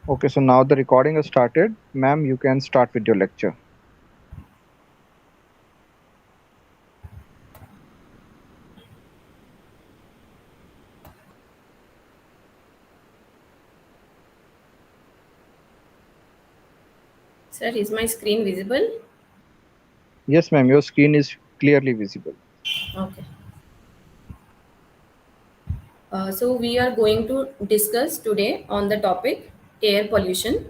Okay, so now the recording has started. Ma'am, you can start with your lecture. Sir, is my screen visible? Yes, ma'am, your screen is clearly visible. Okay. So we are going to discuss today on the topic air pollution.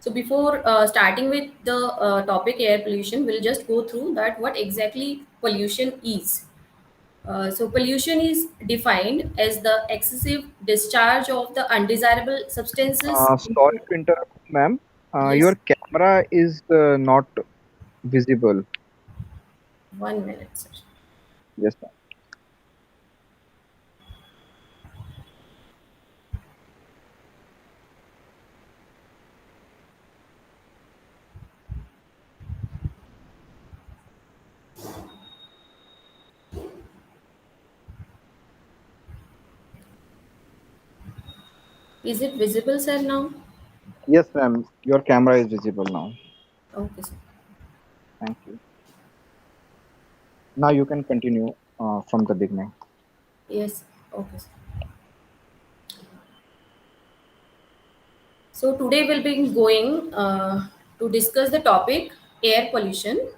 So before starting with the topic air pollution, we'll just go through that what exactly pollution is. So pollution is defined as the excessive discharge of the undesirable substances Sorry into. to interrupt, ma'am. Your Yes, camera is not visible. 1 minute, sir. Yes, ma'am. Is it visible, sir, now? Yes, ma'am, your camera is visible now. Okay, sir. Thank you. Now you can continue from the beginning. Yes, okay, sir. So today we'll be going to discuss the topic air pollution.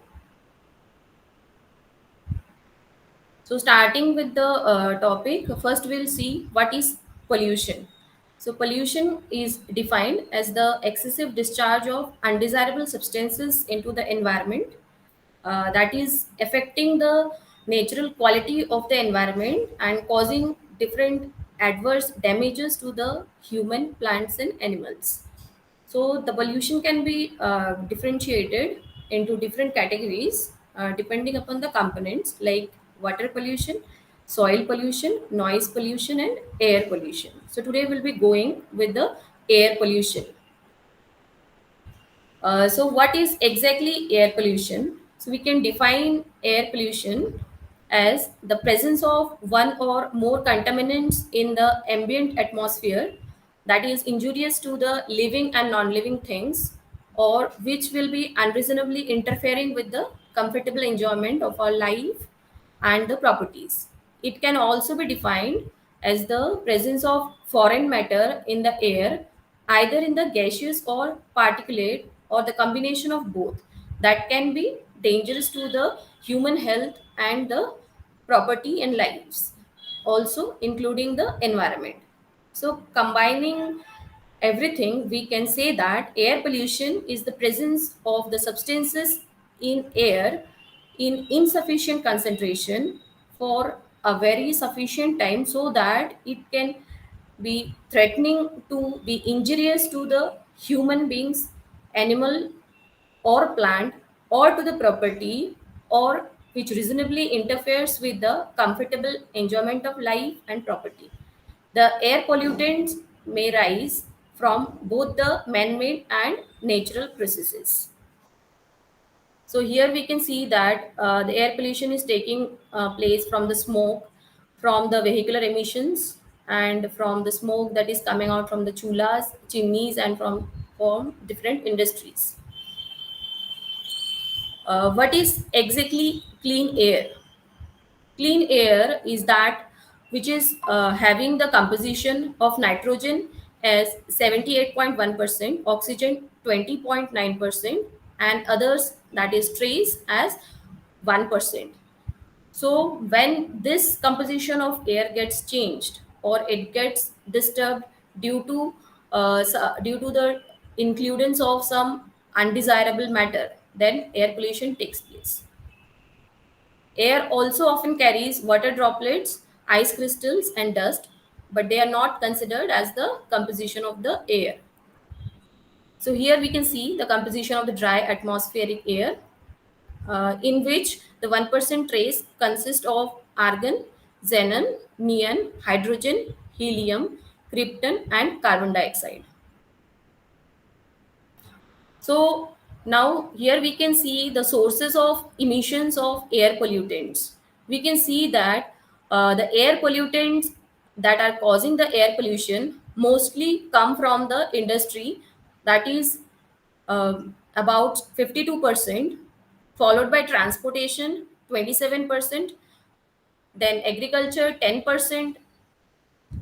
So starting with the topic, first we'll see what is pollution. So pollution is defined as the excessive discharge of undesirable substances into the environment that is affecting the natural quality of the environment and causing different adverse damages to the human, plants and animals. So the pollution can be differentiated into different categories depending upon the components like water pollution, soil pollution, noise pollution, and air pollution. So today we'll be going with the air pollution. So, what is exactly air pollution? So, we can define air pollution as the presence of one or more contaminants in the ambient atmosphere that is injurious to the living and non living things, or which will be unreasonably interfering with the comfortable enjoyment of our life and the properties. It can also be defined as the presence of foreign matter in the air, either in the gaseous or particulate, or the combination of both, that can be dangerous to the human health and the property and lives, also including the environment. So, combining everything, we can say that air pollution is the presence of the substances in air in insufficient concentration for a very sufficient time so that it can be threatening to be injurious to the human beings, animal or plant, or to the property, or which reasonably interferes with the comfortable enjoyment of life and property. The air pollutants may rise from both the man-made and natural processes. So here we can see that the air pollution is taking place from the smoke, from the vehicular emissions, and from the smoke that is coming out from the chulas, chimneys, and from different industries. What is exactly clean air? Clean air is that which is having the composition of nitrogen as 78.1%, oxygen 20.9%, and others that is trace as 1%. So when this composition of air gets changed or it gets disturbed due to due to the inclusions of some undesirable matter, then air pollution takes place. Air also often carries water droplets, ice crystals, and dust, but they are not considered as the composition of the air. So, here we can see the composition of the dry atmospheric air, in which the 1% trace consists of argon, xenon, neon, hydrogen, helium, krypton, and carbon dioxide. So now here we can see the sources of emissions of air pollutants. We can see that the air pollutants that are causing the air pollution mostly come from the industry, that is about 52%, followed by transportation 27%, then agriculture 10%,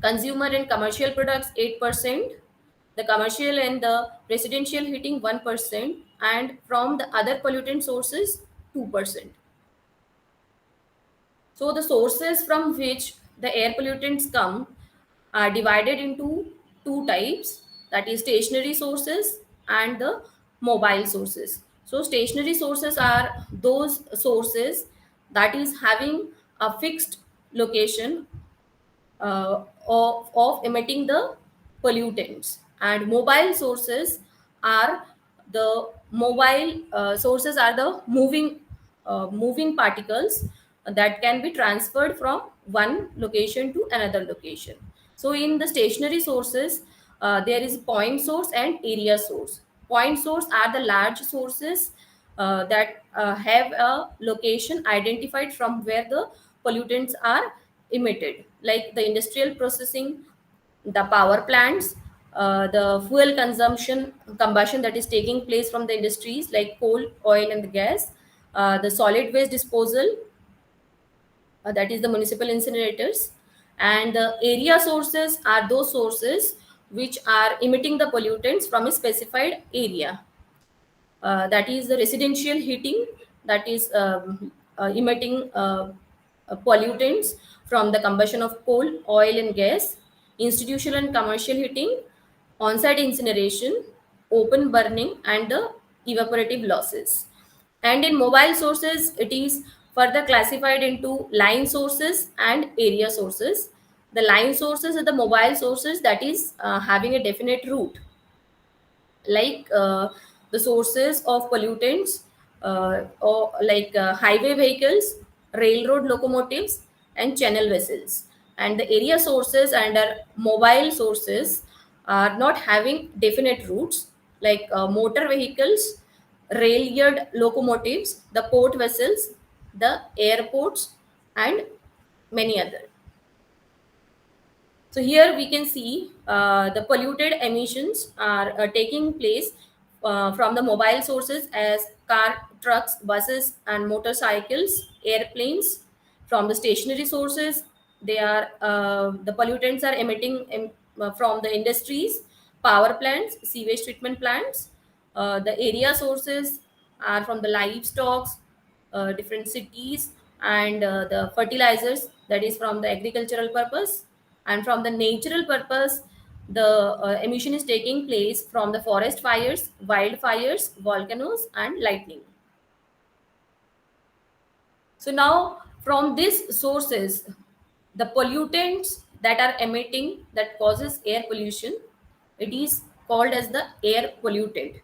consumer and commercial products 8%, the commercial and the residential heating 1%, and from the other pollutant sources 2%. So the sources from which the air pollutants come are divided into two types, that is stationary sources and the mobile sources. So stationary sources are those sources that is having a fixed location of emitting the pollutants, and mobile sources are the moving particles that can be transferred from one location to another location. So in the stationary sources, there is point source and area source. Point source are the large sources that have a location identified from where the pollutants are emitted, like the industrial processing, the power plants, the fuel consumption combustion that is taking place from the industries like coal, oil, and the gas, the solid waste disposal, that is the municipal incinerators, and the area sources are those sources which are emitting the pollutants from a specified area, that is the residential heating, that is emitting pollutants from the combustion of coal, oil, and gas, institutional and commercial heating, on-site incineration, open burning, and the evaporative losses. And in mobile sources, it is further classified into line sources and area sources. The line sources are the mobile sources that is having a definite route, like the sources of pollutants, or like highway vehicles, railroad locomotives, and channel vessels. And the area sources under mobile sources are not having definite routes, like motor vehicles, rail yard locomotives, the port vessels, the airports, and many other. So here we can see the polluted emissions are taking place from the mobile sources as car, trucks, buses, and motorcycles, airplanes. From the stationary sources, they are the pollutants are emitting from the industries, power plants, sewage treatment plants. The area sources are from the livestock, different cities, and the fertilizers, that is from the agricultural purpose. And from the natural purpose, the emission is taking place from the forest fires, wildfires, volcanoes, and lightning. So now from these sources, the pollutants that are emitting that causes air pollution, it is called as the air pollutant.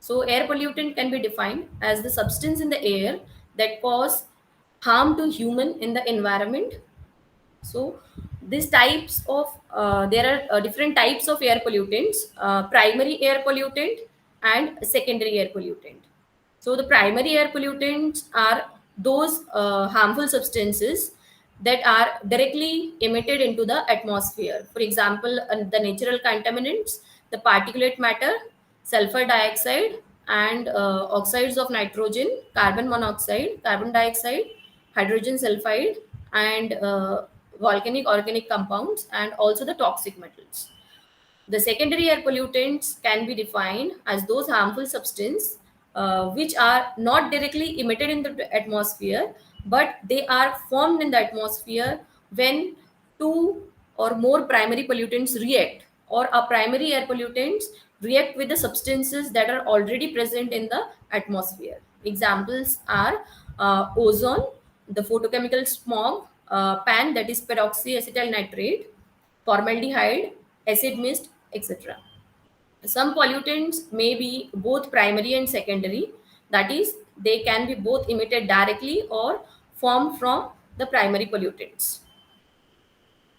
So air pollutant can be defined as the substance in the air that cause harm to human in the environment. So these types of there are different types of air pollutants, primary air pollutant and secondary air pollutant. So the primary air pollutants are those harmful substances that are directly emitted into the atmosphere. For example, the natural contaminants, the particulate matter, sulfur dioxide, and oxides of nitrogen, carbon monoxide, carbon dioxide, hydrogen sulfide, and volcanic organic compounds, and also the toxic metals. The secondary air pollutants can be defined as those harmful substances which are not directly emitted in the atmosphere, but they are formed in the atmosphere when two or more primary pollutants react, or a primary air pollutants react with the substances that are already present in the atmosphere. Examples are ozone, the photochemical smog, PAN, that is peroxyacetyl nitrate, formaldehyde, acid mist, etc. Some pollutants may be both primary and secondary, that is, they can be both emitted directly or formed from the primary pollutants.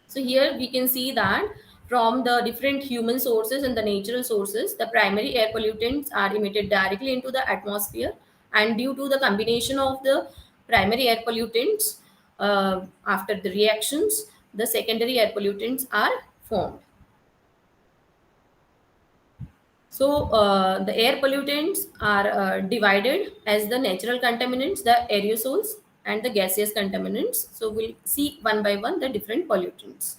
So here we can see that from the different human sources and the natural sources, the primary air pollutants are emitted directly into the atmosphere, and due to the combination of the primary air pollutants, after the reactions, the secondary air pollutants are formed. So the air pollutants are divided as the natural contaminants, the aerosols, and the gaseous contaminants. So we'll see one by one the different pollutants.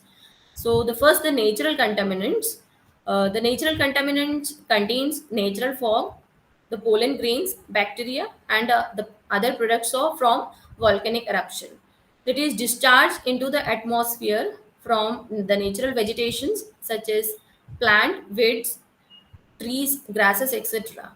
So the first, the natural contaminants. The natural contaminants contains natural fog, the pollen grains, bacteria, and the other products of from volcanic eruption. That is discharged into the atmosphere from the natural vegetations such as plant, weeds, trees, grasses, etc.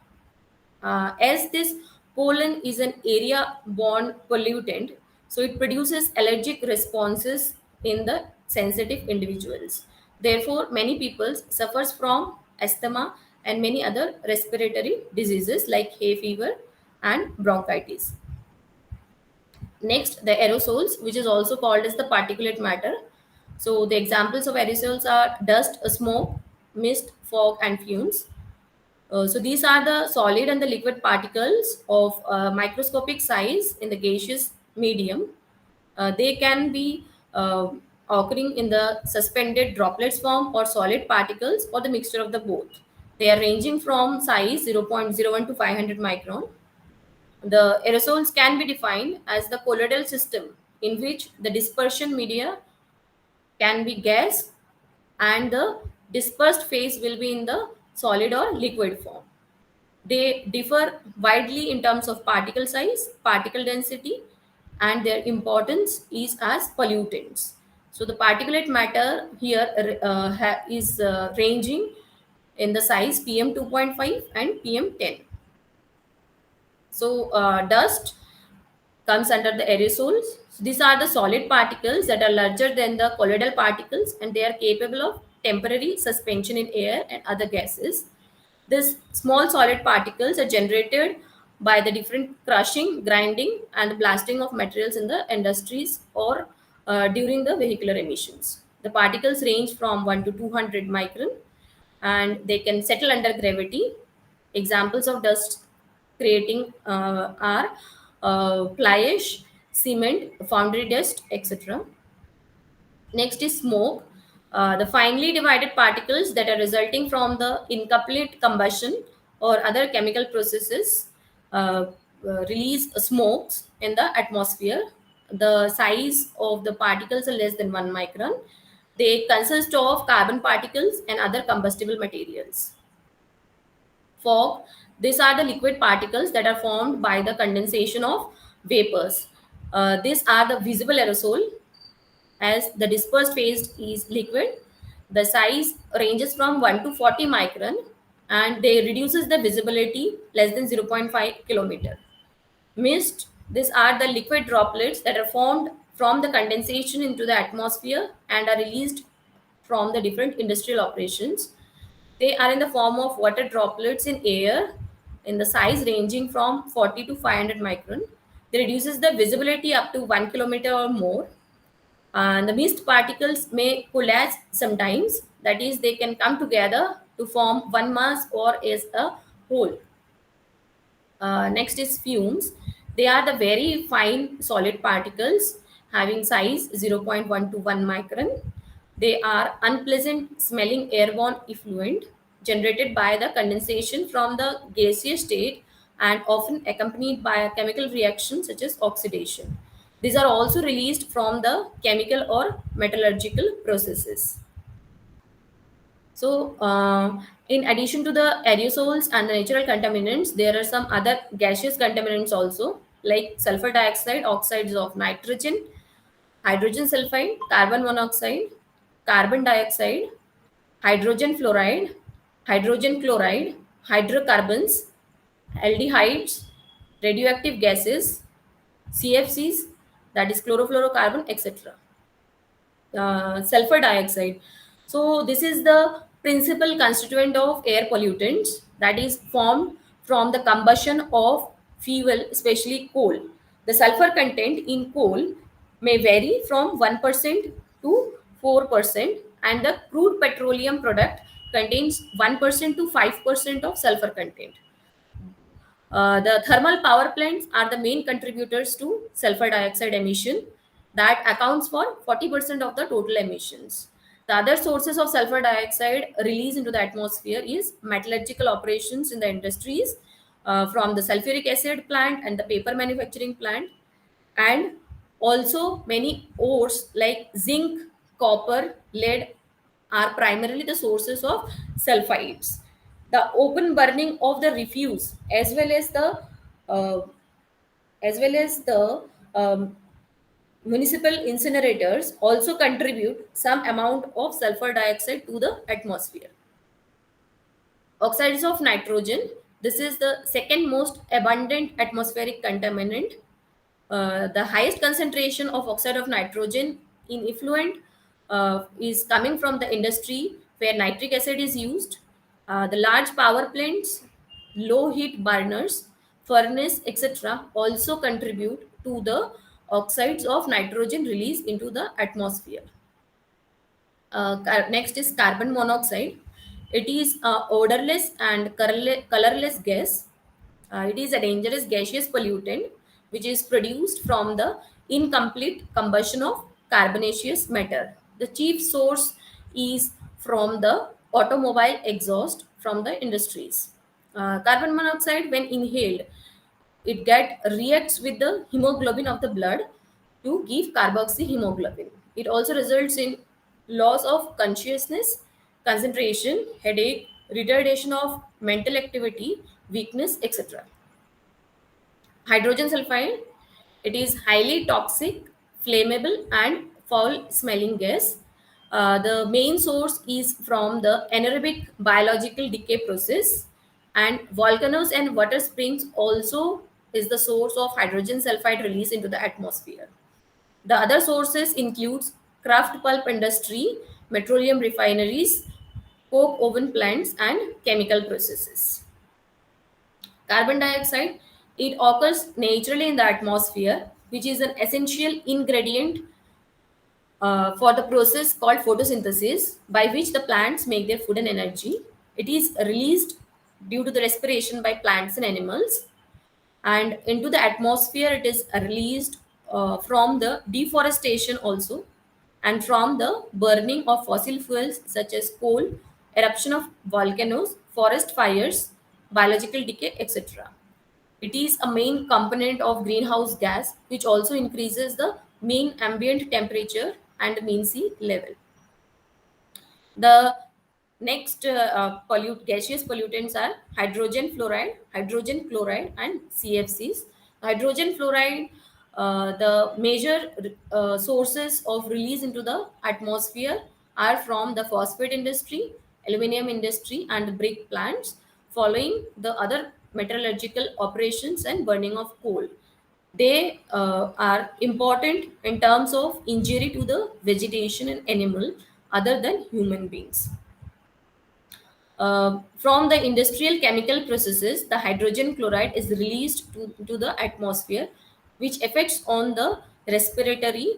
As this pollen is an area-borne pollutant, so it produces allergic responses in the sensitive individuals. Therefore, many people suffers from asthma and many other respiratory diseases like hay fever and bronchitis. Next, the aerosols, which is also called as the particulate matter. So the examples of aerosols are dust, smoke, mist, fog, and fumes. So these are the solid and the liquid particles of microscopic size in the gaseous medium. They can be occurring in the suspended droplets form or solid particles or the mixture of the both. They are ranging from size 0.01 to 500 micron. The aerosols can be defined as the colloidal system in which the dispersion media can be gas and the dispersed phase will be in the solid or liquid form. They differ widely in terms of particle size, particle density, and their importance is as pollutants. So the particulate matter here is ranging in the size PM 2.5 and PM 10. So dust comes under the aerosols. So these are the solid particles that are larger than the colloidal particles and they are capable of temporary suspension in air and other gases. These small solid particles are generated by the different crushing, grinding, and blasting of materials in the industries or during the vehicular emissions. The particles range from 1 to 200 micron and they can settle under gravity. Examples of dust creating are fly ash, cement, foundry dust, etc. Next is smoke. The finely divided particles that are resulting from the incomplete combustion or other chemical processes release smokes in the atmosphere. The size of the particles are less than 1 micron. They consist of carbon particles and other combustible materials. Fog, these are the liquid particles that are formed by the condensation of vapors. These are the visible aerosol as the dispersed phase is liquid. The size ranges from 1 to 40 micron and they reduces the visibility less than 0.5 kilometer. Mist, these are the liquid droplets that are formed from the condensation into the atmosphere and are released from the different industrial operations. They are in the form of water droplets in air in the size ranging from 40 to 500 micron. They reduces the visibility up to 1 kilometer or more. And the mist particles may collapse sometimes, that is, they can come together to form one mass or as a whole. Next is fumes. They are the very fine solid particles having size 0.1 to 1 micron. They are unpleasant smelling airborne effluent generated by the condensation from the gaseous state and often accompanied by a chemical reaction such as oxidation. These are also released from the chemical or metallurgical processes. So, in addition to the aerosols and the natural contaminants, there are some other gaseous contaminants also, like sulfur dioxide, oxides of nitrogen, hydrogen sulfide, carbon monoxide, carbon dioxide, hydrogen fluoride, hydrogen chloride, hydrocarbons, aldehydes, radioactive gases, CFCs, that is chlorofluorocarbon, etc. Sulfur dioxide. So this is the principal constituent of air pollutants that is formed from the combustion of fuel, especially coal. The sulfur content in coal may vary from 1% to 4%, and the crude petroleum product contains 1% to 5% of sulfur content. The thermal power plants are the main contributors to sulfur dioxide emission that accounts for 40% of the total emissions. The other sources of sulfur dioxide release into the atmosphere is metallurgical operations in the industries, from the sulfuric acid plant and the paper manufacturing plant, and also many ores like zinc, copper, lead are primarily the sources of sulfides. The open burning of the refuse uh, as well as the um, municipal incinerators also contribute some amount of sulfur dioxide to the atmosphere. Oxides of nitrogen. This is the second most abundant atmospheric contaminant. The highest concentration of oxide of nitrogen in effluent is coming from the industry where nitric acid is used. The large power plants, low heat burners, furnace, etc., also contribute to the oxides of nitrogen release into the atmosphere. Next is carbon monoxide. It is a odorless and colorless gas. It is a dangerous gaseous pollutant which is produced from the incomplete combustion of carbonaceous matter. The chief source is from the automobile exhaust from the industries. Carbon monoxide, when inhaled, it get reacts with the hemoglobin of the blood to give carboxyhemoglobin. It also results in loss of consciousness, concentration, headache, retardation of mental activity, weakness, etc. Hydrogen sulfide, it is highly toxic, flammable, and foul smelling gas. The main source is from the anaerobic biological decay process, and volcanoes and water springs also is the source of hydrogen sulfide release into the atmosphere. The other sources includes kraft pulp industry, petroleum refineries, coke oven plants, and chemical processes. Carbon dioxide, it occurs naturally in the atmosphere, which is an essential ingredient for the process called photosynthesis, by which the plants make their food and energy. It is released due to the respiration by plants and animals, and into the atmosphere it is released from the deforestation also, and from the burning of fossil fuels such as coal, eruption of volcanoes, forest fires, biological decay, etc. It is a main component of greenhouse gas, which also increases the mean ambient temperature and mean sea level. The next gaseous pollutants are hydrogen fluoride, hydrogen chloride, and CFCs. Hydrogen fluoride, the major sources of release into the atmosphere are from the phosphate industry, aluminum industry, and brick plants, following the other metallurgical operations and burning of coal. They are important in terms of injury to the vegetation and animal other than human beings. From the industrial chemical processes, the hydrogen chloride is released to the atmosphere, which affects on the respiratory,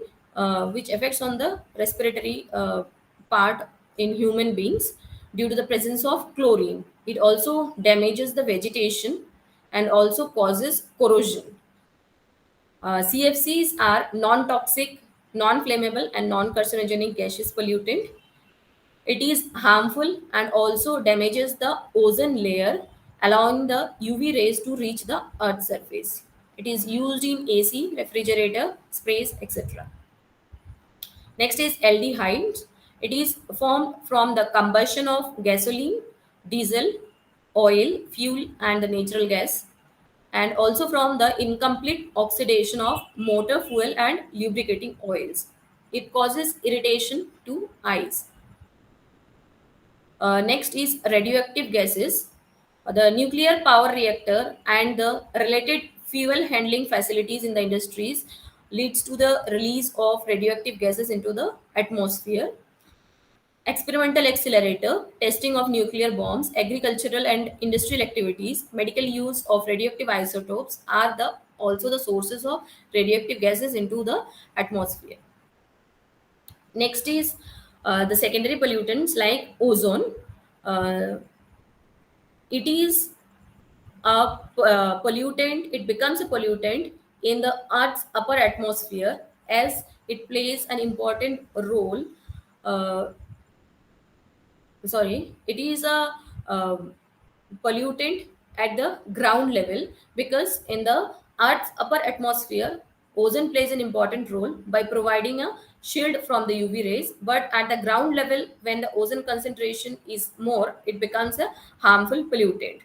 part in human beings due to the presence of chlorine. It also damages the vegetation and also causes corrosion. CFCs are non-toxic, non-flammable, and non-carcinogenic gaseous pollutant. It is harmful and also damages the ozone layer, allowing the UV rays to reach the Earth's surface. It is used in AC, refrigerator, sprays, etc. Next is aldehydes. It is formed from the combustion of gasoline, diesel, oil, fuel, and the natural gas, and also from the incomplete oxidation of motor fuel and lubricating oils. It causes irritation to eyes. Next is radioactive gases. The nuclear power reactor and the related fuel handling facilities in the industries leads to the release of radioactive gases into the atmosphere. Experimental accelerator, testing of nuclear bombs, agricultural and industrial activities, medical use of radioactive isotopes are the also the sources of radioactive gases into the atmosphere. Next is the secondary pollutants like ozone. Uh, it is pollutant. It becomes a pollutant in the Earth's upper atmosphere as it plays an important role. Uh, sorry, it is a um, pollutant at the ground level, because in the earth's upper atmosphere, ozone plays an important role by providing a shield from the UV rays. But at the ground level, when the ozone concentration is more, it becomes a harmful pollutant.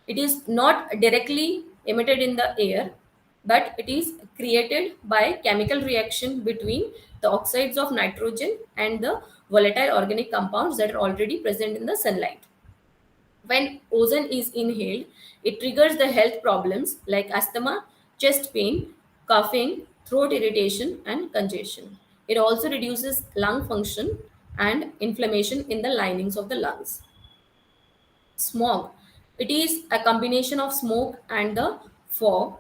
It is not directly emitted in the air, but it is created by chemical reaction between the oxides of nitrogen and the volatile organic compounds that are already present in the sunlight. When ozone is inhaled, it triggers the health problems like asthma, chest pain, coughing, throat irritation, and congestion. It also reduces lung function and inflammation in the linings of the lungs. Smog. It is a combination of smoke and the fog.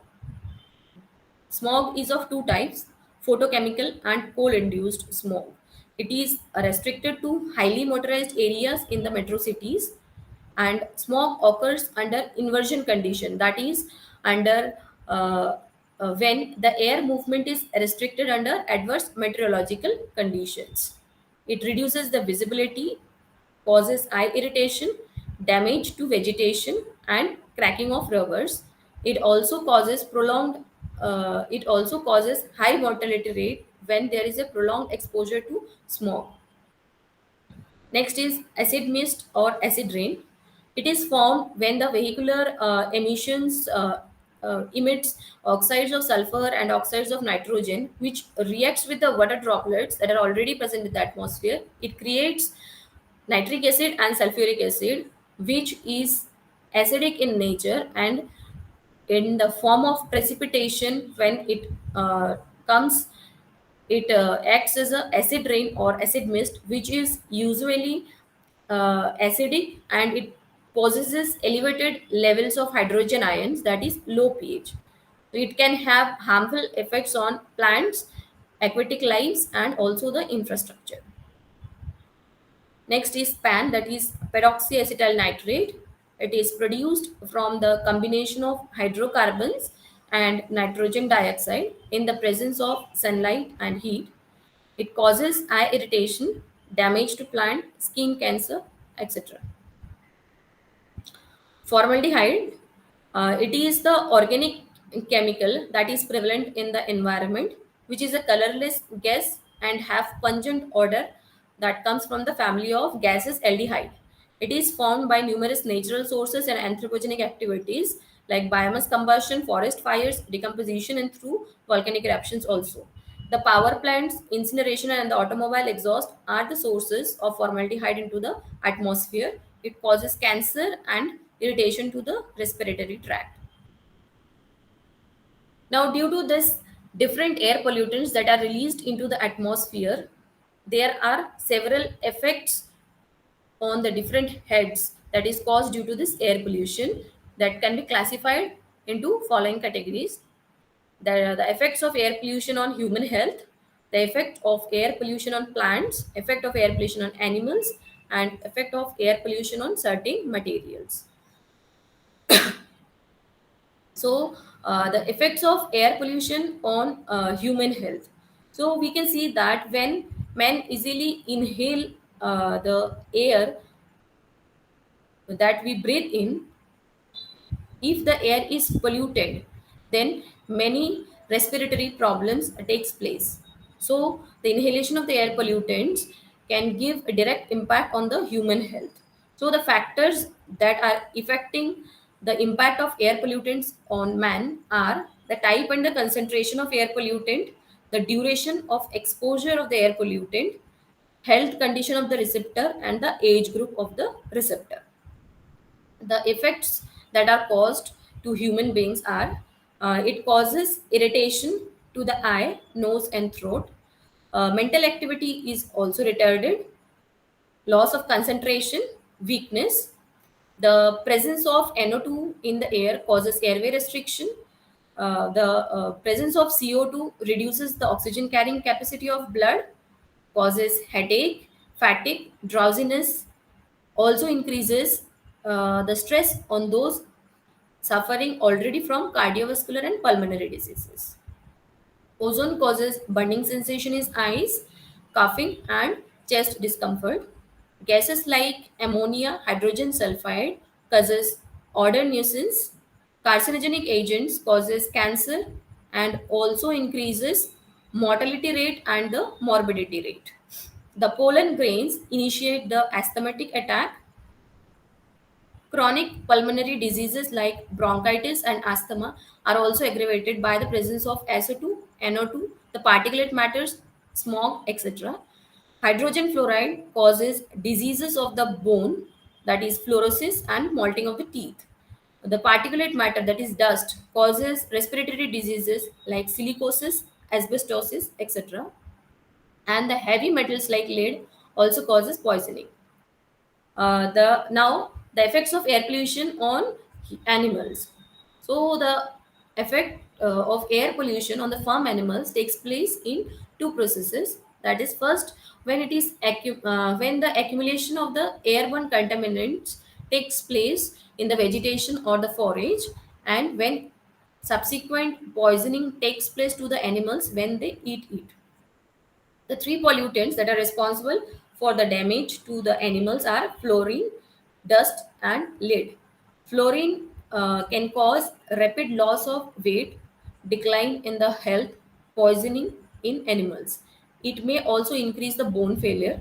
Smog is of two types, photochemical and coal induced smog. It is restricted to highly motorized areas in the metro cities, and smog occurs under inversion condition, that is under when the air movement is restricted under adverse meteorological conditions. It reduces the visibility, causes eye irritation, damage to vegetation, and cracking of rubbers. It also causes high mortality rate when there is a prolonged exposure to smog. Next is acid mist or acid rain. It is formed when the vehicular emissions emits oxides of sulfur and oxides of nitrogen, which reacts with the water droplets that are already present in the atmosphere. It creates nitric acid and sulfuric acid, which is acidic in nature, and in the form of precipitation, when it comes, it acts as a acid rain or acid mist, which is usually acidic, and it possesses elevated levels of hydrogen ions, that is low pH. It can have harmful effects on plants, aquatic lives, and also the infrastructure. Next is PAN, that is peroxyacetyl nitrate. It is produced from the combination of hydrocarbons and nitrogen dioxide in the presence of sunlight and heat. It causes eye irritation, damage to plant, skin cancer, etc. Formaldehyde, it is the organic chemical that is prevalent in the environment, which is a colorless gas and have pungent odor that comes from the family of gases aldehyde. It is formed by numerous natural sources and anthropogenic activities like biomass combustion, forest fires, decomposition, and through volcanic eruptions also. The power plants, incineration, and the automobile exhaust are the sources of formaldehyde into the atmosphere. It causes cancer and irritation to the respiratory tract. Now, due to this different air pollutants that are released into the atmosphere, there are several effects on the different heads that is caused due to this air pollution, that can be classified into following categories. The effects of air pollution on human health, the effect of air pollution on plants, effect of air pollution on animals, and effect of air pollution on certain materials. So the effects of air pollution on human health. So we can see that when men easily inhale the air that we breathe in, if the air is polluted, then many respiratory problems takes place. So the inhalation of the air pollutants can give a direct impact on the human health. So the factors that are affecting the impact of air pollutants on man are the type and the concentration of air pollutant, the duration of exposure of the air pollutant, health condition of the receptor, and the age group of the receptor. The effects that are caused to human beings are, it causes irritation to the eye, nose, and throat. Mental activity is also retarded, loss of concentration, weakness. The presence of NO2 in the air causes airway restriction. The presence of CO2 reduces the oxygen carrying capacity of blood, causes headache, fatigue, drowsiness, also increases the stress on those suffering already from cardiovascular and pulmonary diseases. Ozone causes burning sensation in eyes, coughing, and chest discomfort. Gases like ammonia, hydrogen sulfide causes odor nuisance. Carcinogenic agents causes cancer and also increases mortality rate and the morbidity rate. The pollen grains initiate the asthmatic attack. Chronic pulmonary diseases like bronchitis and asthma are also aggravated by the presence of SO2, NO2, the particulate matters, smog, etc. Hydrogen fluoride causes diseases of the bone, that is fluorosis and molting of the teeth. The particulate matter, that is dust, causes respiratory diseases like silicosis, asbestosis, etc. And the heavy metals like lead also causes poisoning. The effects of air pollution on animals. So the effect of air pollution on the farm animals takes place in two processes. That is, first, when the accumulation of the airborne contaminants takes place in the vegetation or the forage, and when subsequent poisoning takes place to the animals when they eat it. The three pollutants that are responsible for the damage to the animals are fluorine, dust, and lead. Fluorine can cause rapid loss of weight, decline in the health, poisoning in animals. It may also increase the bone failure.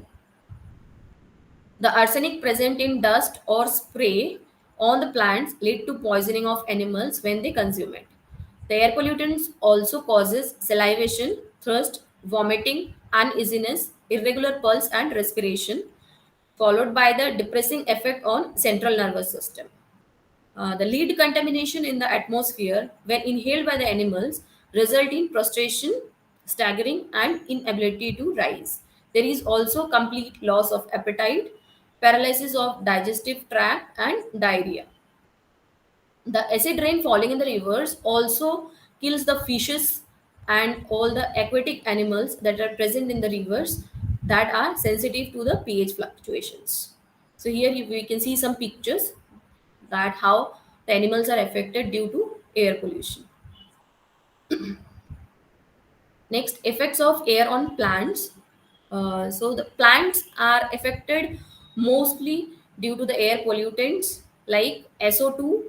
The arsenic present in dust or spray on the plants lead to poisoning of animals when they consume it. The air pollutants also causes salivation, thirst, vomiting, uneasiness, irregular pulse and respiration, followed by the depressing effect on central nervous system. The lead contamination in the atmosphere, when inhaled by the animals, result in prostration, staggering, and inability to rise. There is also complete loss of appetite, paralysis of digestive tract, and diarrhea. The acid rain falling in the rivers also kills the fishes and all the aquatic animals that are present in the rivers that are sensitive to the pH fluctuations. So here we can see some pictures that how the animals are affected due to air pollution. Next, effects of air on plants. So the plants are affected mostly due to the air pollutants like SO2,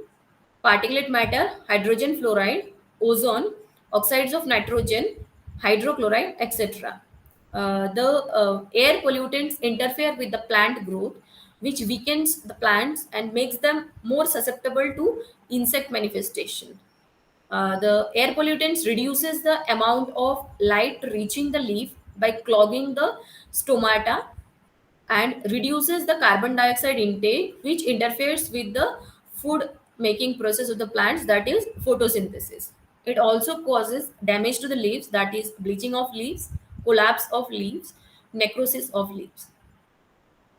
particulate matter, hydrogen fluoride, ozone, oxides of nitrogen, hydrochloride, etc. The air pollutants interfere with the plant growth, which weakens the plants and makes them more susceptible to insect manifestation. The air pollutants reduces the amount of light reaching the leaf by clogging the stomata and reduces the carbon dioxide intake, which interferes with the food making process of the plants, that is photosynthesis. It also causes damage to the leaves, that is bleaching of leaves, collapse of leaves, necrosis of leaves.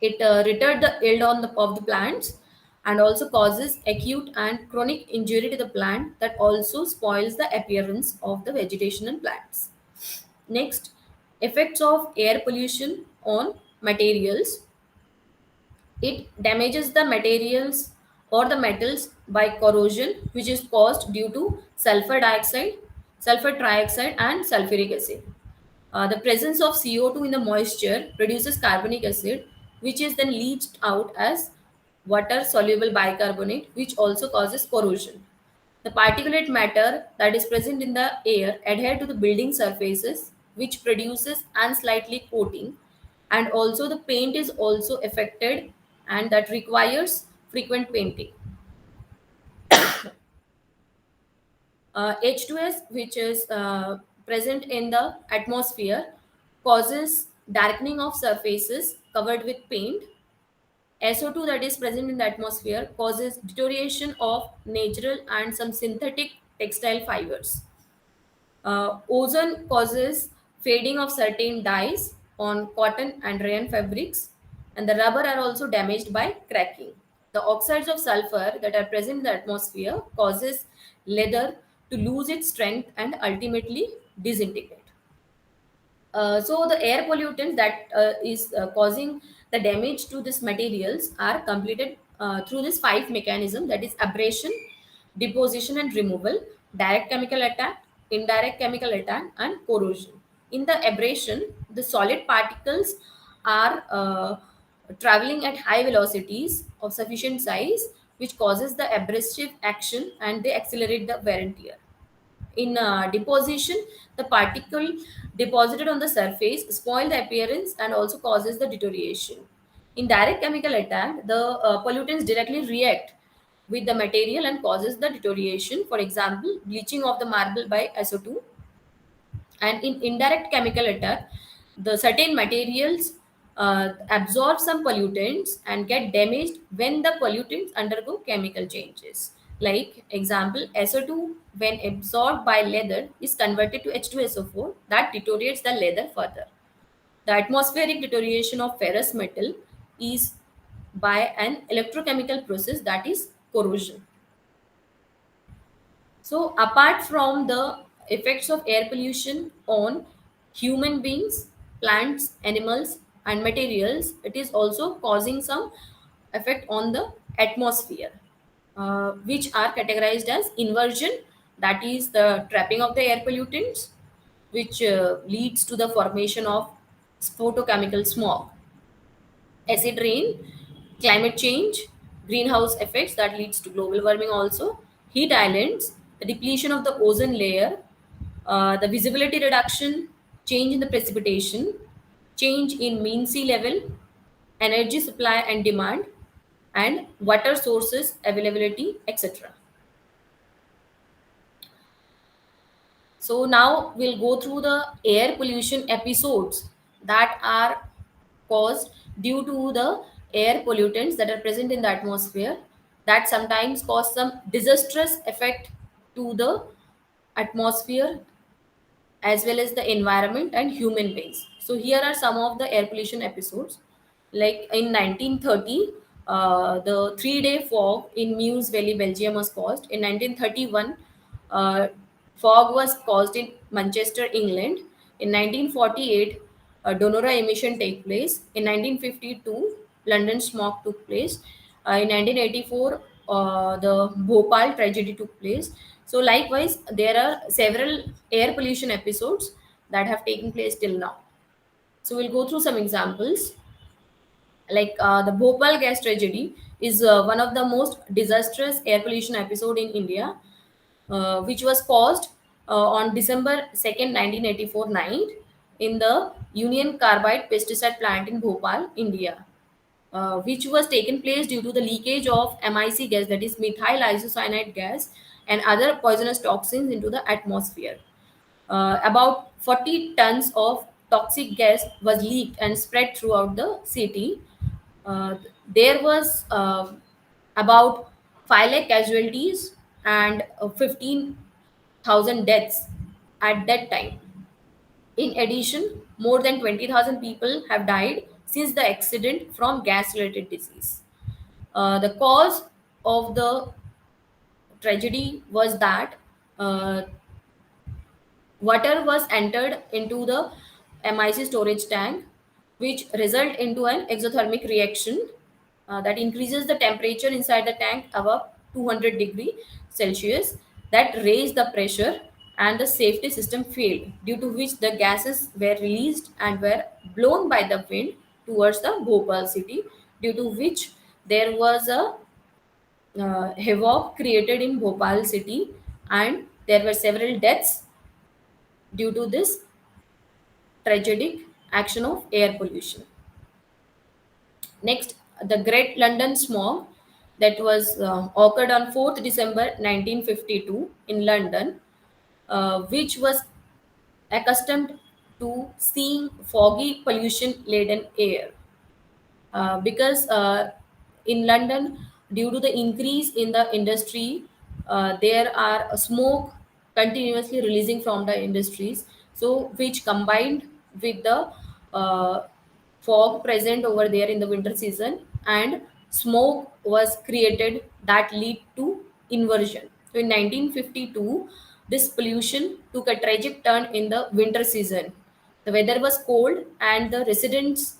It retards the yield of the plants and also causes acute and chronic injury to the plant that also spoils the appearance of the vegetation and plants. Next, effects of air pollution on materials. It damages the materials or the metals by corrosion, which is caused due to sulfur dioxide, sulfur trioxide, and sulfuric acid. The presence of CO2 in the moisture produces carbonic acid, which is then leached out as water soluble bicarbonate, which also causes corrosion. The particulate matter that is present in the air adhere to the building surfaces, which produces unsightly coating, and also the paint is also affected, and that requires frequent painting. H2S, which is present in the atmosphere, causes darkening of surfaces covered with paint. SO2 that is present in the atmosphere causes deterioration of natural and some synthetic textile fibers. Ozone causes fading of certain dyes on cotton and rayon fabrics, and the rubber are also damaged by cracking. The oxides of sulfur that are present in the atmosphere causes leather to lose its strength and ultimately disintegrate. So the air pollutants that is causing the damage to these materials are completed through this five mechanism, that is abrasion, deposition and removal, direct chemical attack, indirect chemical attack, and corrosion. In the abrasion, the solid particles are traveling at high velocities of sufficient size, which causes the abrasive action and they accelerate the wear and tear. In deposition, the particle deposited on the surface spoil the appearance and also causes the deterioration. In direct chemical attack, the pollutants directly react with the material and causes the deterioration. For example, bleaching of the marble by SO2. And in indirect chemical attack, the certain materials absorb some pollutants and get damaged when the pollutants undergo chemical changes. Like example, SO2 when absorbed by leather is converted to H2SO4 that deteriorates the leather further. The atmospheric deterioration of ferrous metal is by an electrochemical process, that is corrosion. So, apart from the effects of air pollution on human beings, plants, animals, and materials, it is also causing some effect on the atmosphere, which are categorized as inversion, that is the trapping of the air pollutants, which leads to the formation of photochemical smog, acid rain, climate change, greenhouse effects that leads to global warming also, heat islands, the depletion of the ozone layer, the visibility reduction, change in the precipitation, change in mean sea level, energy supply and demand, and water sources availability, etc. So now we'll go through the air pollution episodes that are caused due to the air pollutants that are present in the atmosphere that sometimes cause some disastrous effect to the atmosphere as well as the environment and human beings. So here are some of the air pollution episodes. Like in 1930, the three-day fog in Meuse Valley, Belgium was caused. In 1931, fog was caused in Manchester, England. In 1948, Donora emission take place. In 1952, London smog took place. In 1984, the Bhopal tragedy took place. So, likewise, there are several air pollution episodes that have taken place till now. So, we'll go through some examples. Like the Bhopal gas tragedy is one of the most disastrous air pollution episode in India, which was caused on December 2nd, 1984 night in the Union Carbide pesticide plant in Bhopal, India, which was taken place due to the leakage of MIC gas, that is methyl isocyanide gas, and other poisonous toxins into the atmosphere. About 40 tons of toxic gas was leaked and spread throughout the city. There was about 5 lakh casualties and 15,000 deaths at that time. In addition, more than 20,000 people have died since the accident from gas related disease. The cause of the tragedy was that uh, water was entered into the MIC storage tank, which result into an exothermic reaction that increases the temperature inside the tank above 200 degrees Celsius, that raised the pressure and the safety system failed, due to which the gases were released and were blown by the wind towards the Bhopal city, due to which there was a havoc created in Bhopal city and there were several deaths due to this tragic action of air pollution. Next, the Great London Smog that was occurred on 4th December 1952 in London, which was accustomed to seeing foggy pollution laden air. Because in London, due to the increase in the industry, there are smoke continuously releasing from the industries. So, which combined with the uh, fog present over there in the winter season, and smoke was created that lead to inversion. So, in 1952, this pollution took a tragic turn in the winter season. The weather was cold, and the residents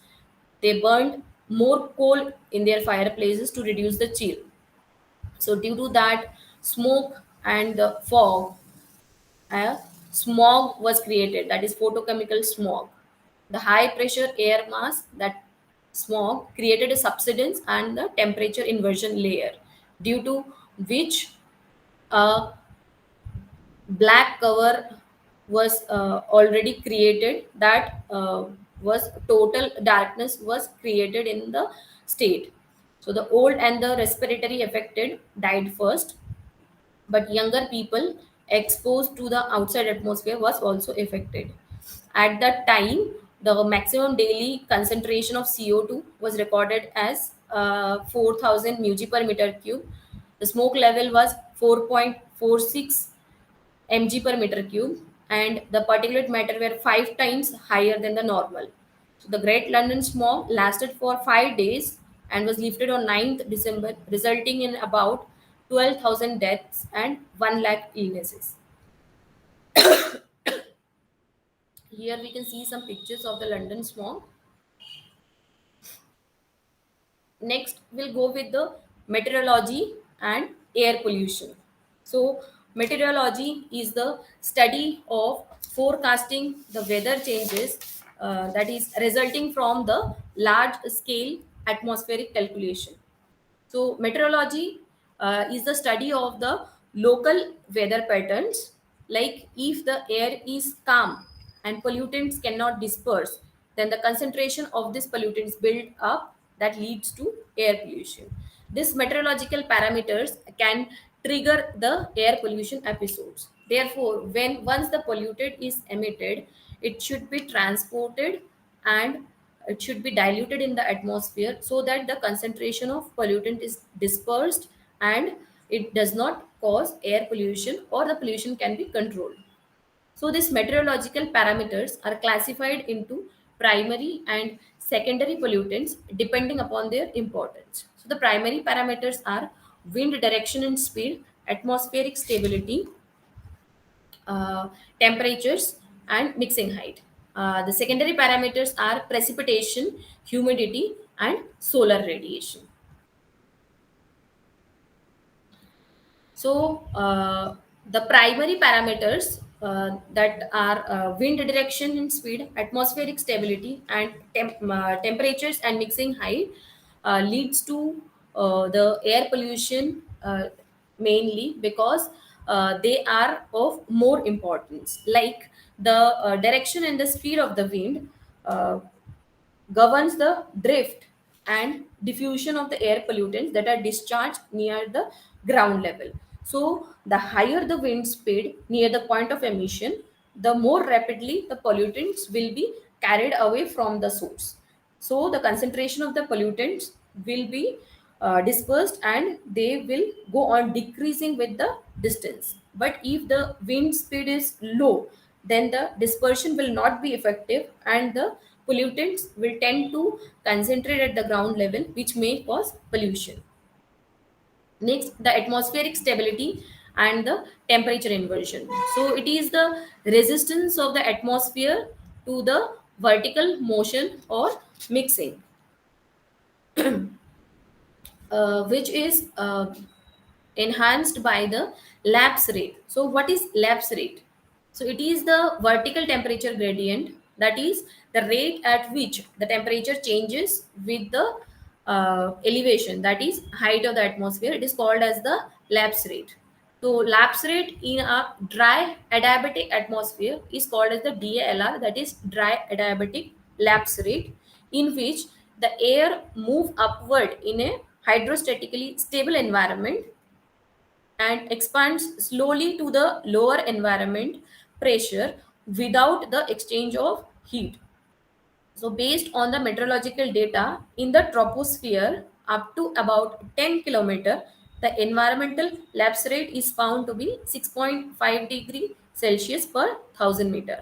they burned more coal in their fireplaces to reduce the chill. So, due to that smoke and the fog, a smog was created, that is photochemical smog. The high pressure air mass that smog created a subsidence and the temperature inversion layer, due to which a black cover was already created, that was total darkness was created in the state. So the old and the respiratory affected died first, but younger people exposed to the outside atmosphere was also affected. At that time, the maximum daily concentration of CO2 was recorded as 4,000 mg per meter cube. The smoke level was 4.46 mg per meter cube, and the particulate matter were 5 times higher than the normal. So the Great London smog lasted for 5 days and was lifted on 9th December, resulting in about 12,000 deaths and 1 lakh illnesses. Here we can see some pictures of the London smog. Next, we'll go with the meteorology and air pollution. So, meteorology is the study of forecasting the weather changes, that is resulting from the large scale atmospheric calculation. So, meteorology is the study of the local weather patterns, like if the air is calm and pollutants cannot disperse, then the concentration of these pollutants build up, that leads to air pollution. These meteorological parameters can trigger the air pollution episodes. Therefore, when once the polluted is emitted, it should be transported and it should be diluted in the atmosphere so that the concentration of pollutant is dispersed and it does not cause air pollution, or the pollution can be controlled. So these meteorological parameters are classified into primary and secondary pollutants depending upon their importance. So the primary parameters are wind direction and speed, atmospheric stability, temperatures, and mixing height. The secondary parameters are precipitation, humidity, and solar radiation. So the primary parameters that are wind direction and speed, atmospheric stability, and temperatures and mixing height leads to the air pollution, mainly because they are of more importance. Like the direction and the speed of the wind uh, governs the drift and diffusion of the air pollutants that are discharged near the ground level. So, the higher the wind speed near the point of emission, the more rapidly the pollutants will be carried away from the source. So, the concentration of the pollutants will be dispersed and they will go on decreasing with the distance. But if the wind speed is low, then the dispersion will not be effective and the pollutants will tend to concentrate at the ground level, which may cause pollution. Next, the atmospheric stability and the temperature inversion. So it is the resistance of the atmosphere to the vertical motion or mixing, which is enhanced by the lapse rate. So what is lapse rate? So it is the vertical temperature gradient, that is the rate at which the temperature changes with the elevation, that is height of the atmosphere. It is called as the lapse rate. So lapse rate in a dry adiabatic atmosphere is called as the DALR, that is dry adiabatic lapse rate, in which the air move upward in a hydrostatically stable environment and expands slowly to the lower environment pressure without the exchange of heat. So, based on the meteorological data in the troposphere up to about 10 kilometer, the environmental lapse rate is found to be 6.5 degree Celsius per 1000 meter.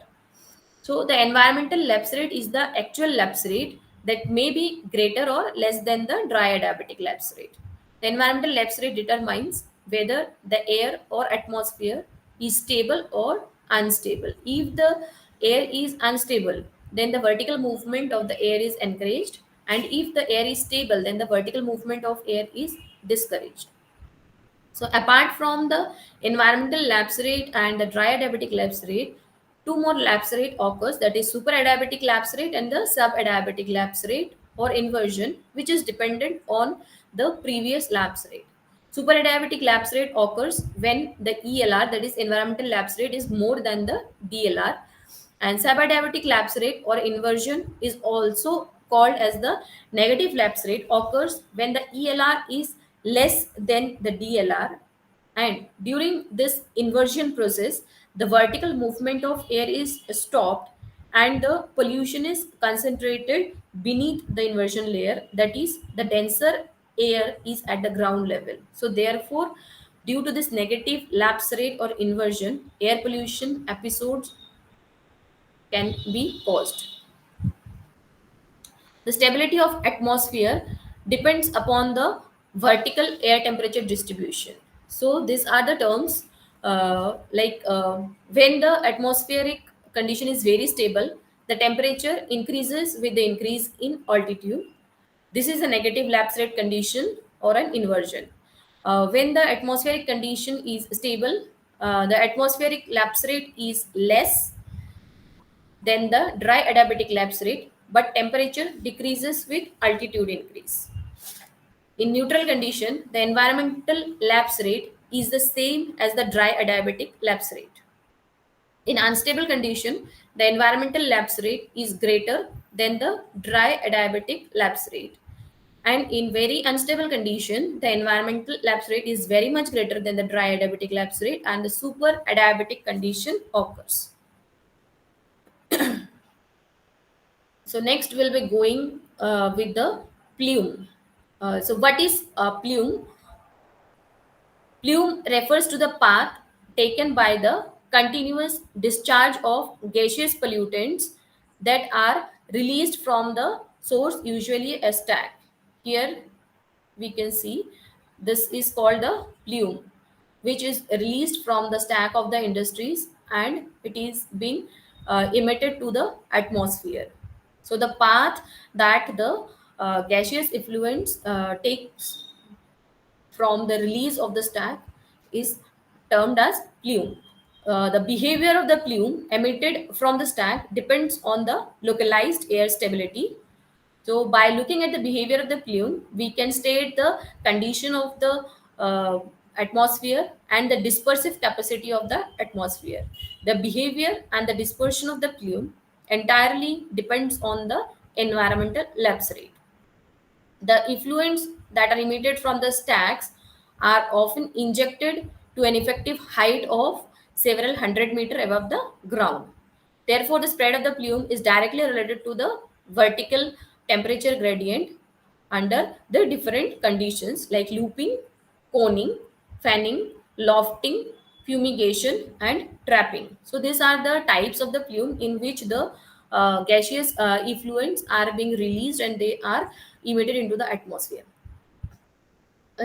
So the environmental lapse rate is the actual lapse rate that may be greater or less than the dry adiabatic lapse rate. The environmental lapse rate determines whether the air or atmosphere is stable or unstable. If the air is unstable, then the vertical movement of the air is encouraged, and if the air is stable, then the vertical movement of air is discouraged. So apart from the environmental lapse rate and the dry adiabatic lapse rate, two more lapse rate occurs, that is super adiabatic lapse rate and the sub adiabatic lapse rate. or inversion which is dependent on the previous lapse rate. Superadiabatic lapse rate occurs when the ELR, that is environmental lapse rate, is more than the DLR. And subadiabatic lapse rate or inversion is also called as the negative lapse rate, occurs when the ELR is less than the DLR. And during this inversion process, the vertical movement of air is stopped and the pollution is concentrated beneath the inversion layer, that is, the denser air is at the ground level. So, therefore, due to this negative lapse rate or inversion, air pollution episodes can be caused. The stability of atmosphere depends upon the vertical air temperature distribution. So these are the terms, when the atmospheric condition is very stable, the temperature increases with the increase in altitude. This is a negative lapse rate condition or an inversion. When the atmospheric condition is stable, the atmospheric lapse rate is less than the dry adiabatic lapse rate, but temperature decreases with altitude increase. In neutral condition, the environmental lapse rate is the same as the dry adiabatic lapse rate. In unstable condition, the environmental lapse rate is greater than the dry adiabatic lapse rate. And in very unstable condition, the environmental lapse rate is very much greater than the dry adiabatic lapse rate and the super adiabatic condition occurs. So next we'll be going with the plume. So what is plume? Plume refers to the path taken by the continuous discharge of gaseous pollutants that are released from the source, usually a stack. Here we can see this is called the plume, which is released from the stack of the industries and it is being emitted to the atmosphere. So the path that the gaseous effluents takes from the release of the stack is termed as plume. The behavior of the plume emitted from the stack depends on the localized air stability. So, by looking at the behavior of the plume, we can state the condition of the atmosphere and the dispersive capacity of the atmosphere. The behavior and the dispersion of the plume entirely depends on the environmental lapse rate. The effluents that are emitted from the stacks are often injected to an effective height of several hundred meters above the ground. Therefore, the spread of the plume is directly related to the vertical temperature gradient under the different conditions like looping, coning, fanning, lofting, fumigation, and trapping. So, these are the types of the plume in which the gaseous effluents are being released and they are emitted into the atmosphere.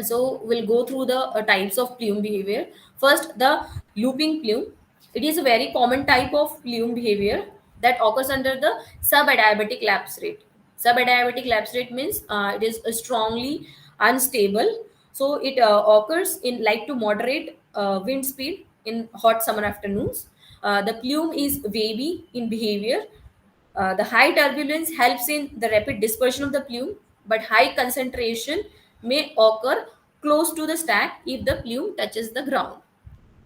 So we'll go through the types of plume behavior. First, the looping plume. It is a very common type of plume behavior that occurs under the subadiabatic lapse rate. Subadiabatic lapse rate means it is strongly unstable. So it occurs in light to moderate wind speed in hot summer afternoons. The plume is wavy in behavior. The high turbulence helps in the rapid dispersion of the plume, but high concentration may occur close to the stack if the plume touches the ground.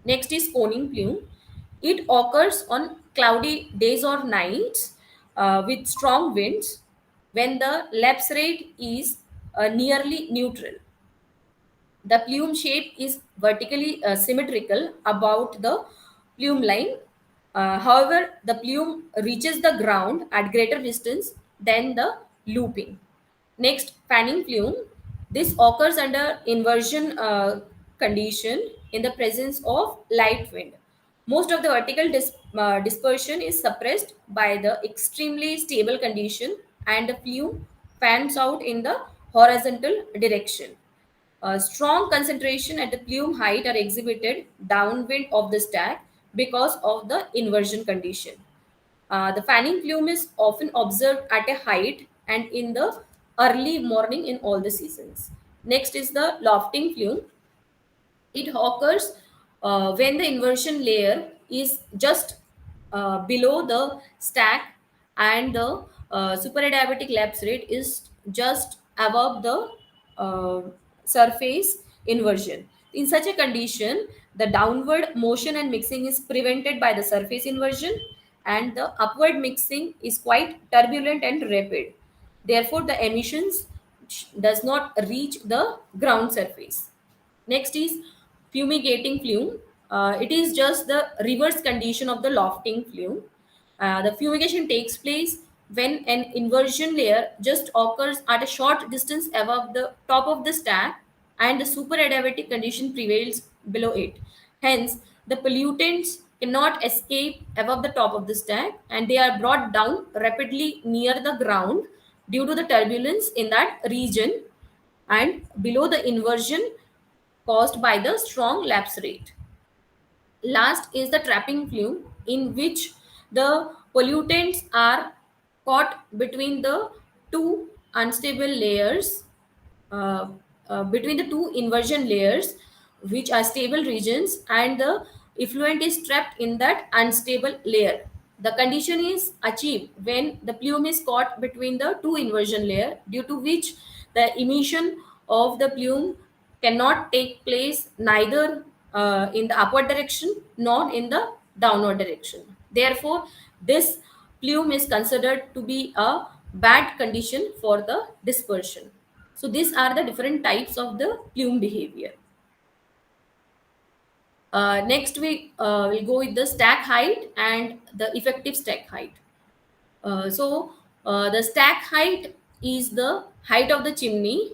Next is coning plume. It occurs on cloudy days or nights with strong winds when the lapse rate is nearly neutral. The plume shape is vertically symmetrical about the plume line. However, the plume reaches the ground at greater distance than the looping. Next, fanning plume. This occurs under inversion condition in the presence of light wind. Most of the vertical dispersion is suppressed by the extremely stable condition and the plume fans out in the horizontal direction. Strong concentration at the plume height are exhibited downwind of the stack because of the inversion condition. The fanning plume is often observed at a height and in the early morning in all the seasons. Next is the lofting plume. It occurs when the inversion layer is just below the stack and the superadiabatic lapse rate is just above the uh, surface inversion. In such a condition, the downward motion and mixing is prevented by the surface inversion, and the upward mixing is quite turbulent and rapid. Therefore, the emissions does not reach the ground surface. Next is fumigating flume. It is just the reverse condition of the lofting flume. The fumigation takes place when an inversion layer just occurs at a short distance above the top of the stack and the superadiabatic condition prevails below it. Hence, the pollutants cannot escape above the top of the stack and they are brought down rapidly near the ground due to the turbulence in that region and below the inversion caused by the strong lapse rate. Last is the trapping flume, in which the pollutants are caught between the two unstable layers, uh, between the two inversion layers, which are stable regions, and the effluent is trapped in that unstable layer. The condition is achieved when the plume is caught between the two inversion layer, due to which the emission of the plume cannot take place neither in the upward direction nor in the downward direction. Therefore, this plume is considered to be a bad condition for the dispersion. So these are the different types of the plume behavior. Next, we will go with the stack height and the effective stack height. The stack height is the height of the chimney.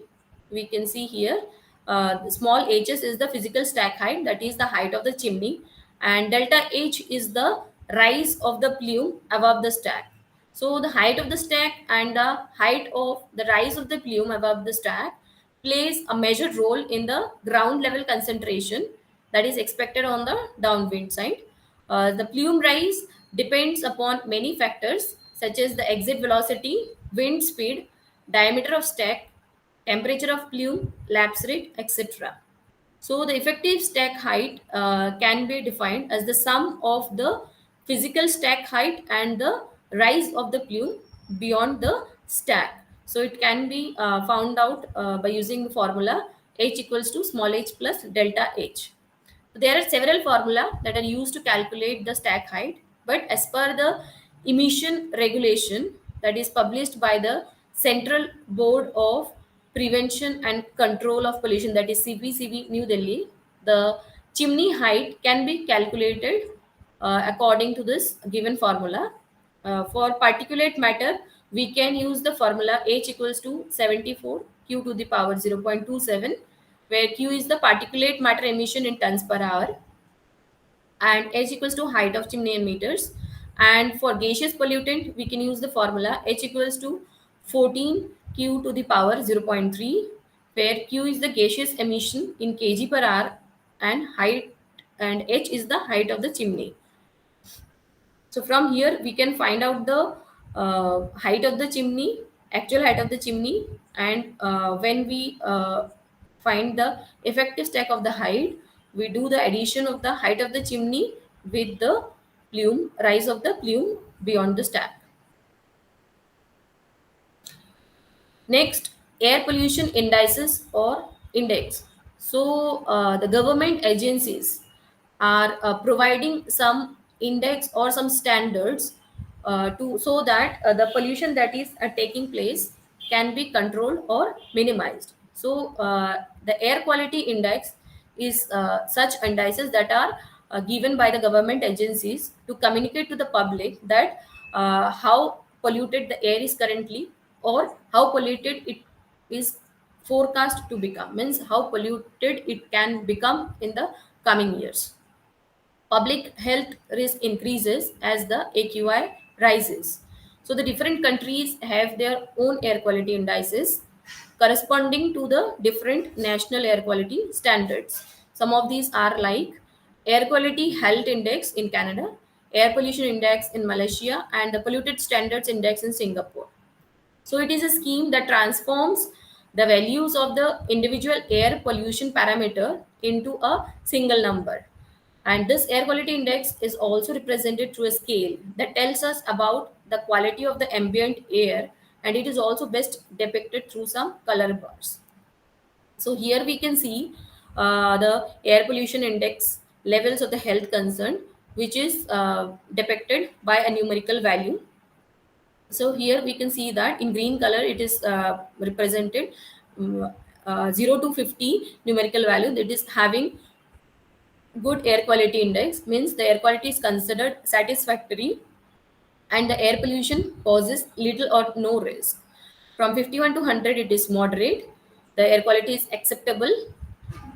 We can see here, the small hs is the physical stack height, that is the height of the chimney, and delta h is the rise of the plume above the stack. So the height of the stack and the height of the rise of the plume above the stack plays a major role in the ground level concentration that is expected on the downwind side. The plume rise depends upon many factors such as the exit velocity, wind speed, diameter of stack, temperature of plume, lapse rate, etc. So the effective stack height can be defined as the sum of the physical stack height and the rise of the plume beyond the stack. So it can be found out by using the formula h equals to small h plus delta h. There are several formula that are used to calculate the stack height, but as per the emission regulation that is published by the Central Board of Prevention and Control of Pollution, that is CPCB New Delhi, the chimney height can be calculated according to this given formula. For particulate matter, we can use the formula H equals to 74 Q to the power 0.27, where Q is the particulate matter emission in tons per hour and H equals to height of chimney in meters. And for gaseous pollutant, we can use the formula H equals to 14 Q to the power 0.3, where Q is the gaseous emission in kg per hour and height, and H is the height of the chimney. So from here we can find out the height of the chimney, actual height of the chimney, and when we find the effective stack of the height, we do the addition of the height of the chimney with the plume, rise of the plume beyond the stack. Next, air pollution indices or index. So the government agencies are providing some index or some standards to so that the pollution that is taking place can be controlled or minimized. So the air quality index is such indices that are given by the government agencies to communicate to the public that how polluted the air is currently or how polluted it is forecast to become, means how polluted it can become in the coming years. Public health risk increases as the AQI rises. So the different countries have their own air quality indices corresponding to the different national air quality standards. Some of these are like Air Quality Health Index in Canada, Air Pollution Index in Malaysia, and the Polluted Standards Index in Singapore. So it is a scheme that transforms the values of the individual air pollution parameter into a single number. And this air quality index is also represented through a scale that tells us about the quality of the ambient air and it is also best depicted through some color bars. So here we can see the air pollution index levels of the health concern, which is depicted by a numerical value. So here we can see that in green color it is represented 0 to 50 numerical value, that is having good air quality index, means the air quality is considered satisfactory and the air pollution poses little or no risk. From 51 to 100, it is moderate. The air quality is acceptable,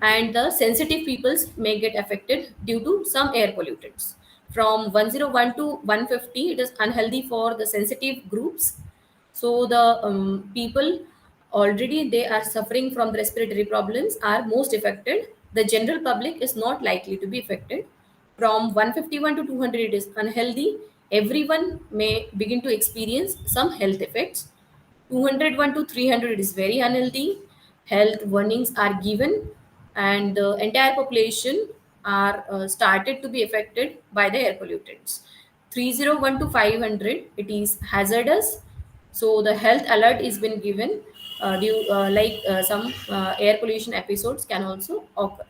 and the sensitive peoples may get affected due to some air pollutants. From 101 to 150, it is unhealthy for the sensitive groups. So the people already they are suffering from the respiratory problems are most affected. The general public is not likely to be affected. From 151 to 200, it is unhealthy. Everyone may begin to experience some health effects. 201 to 300 is very unhealthy. Health warnings are given, and the entire population are started to be affected by the air pollutants. 301 to 500, it is hazardous. So the health alert is been given. Some air pollution episodes can also occur.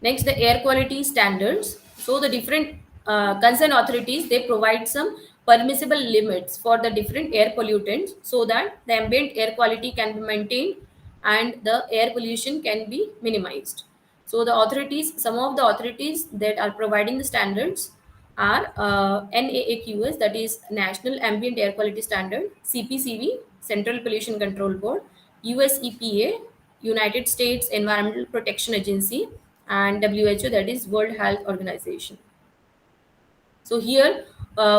Next, the air quality standards. So the different concerned authorities, they provide some permissible limits for the different air pollutants so that the ambient air quality can be maintained and the air pollution can be minimized. So the authorities, some of the authorities that are providing the standards are NAAQS, that is National Ambient Air Quality Standard, CPCB, Central Pollution Control Board, US EPA, United States Environmental Protection Agency, and WHO, that is World Health Organization. So here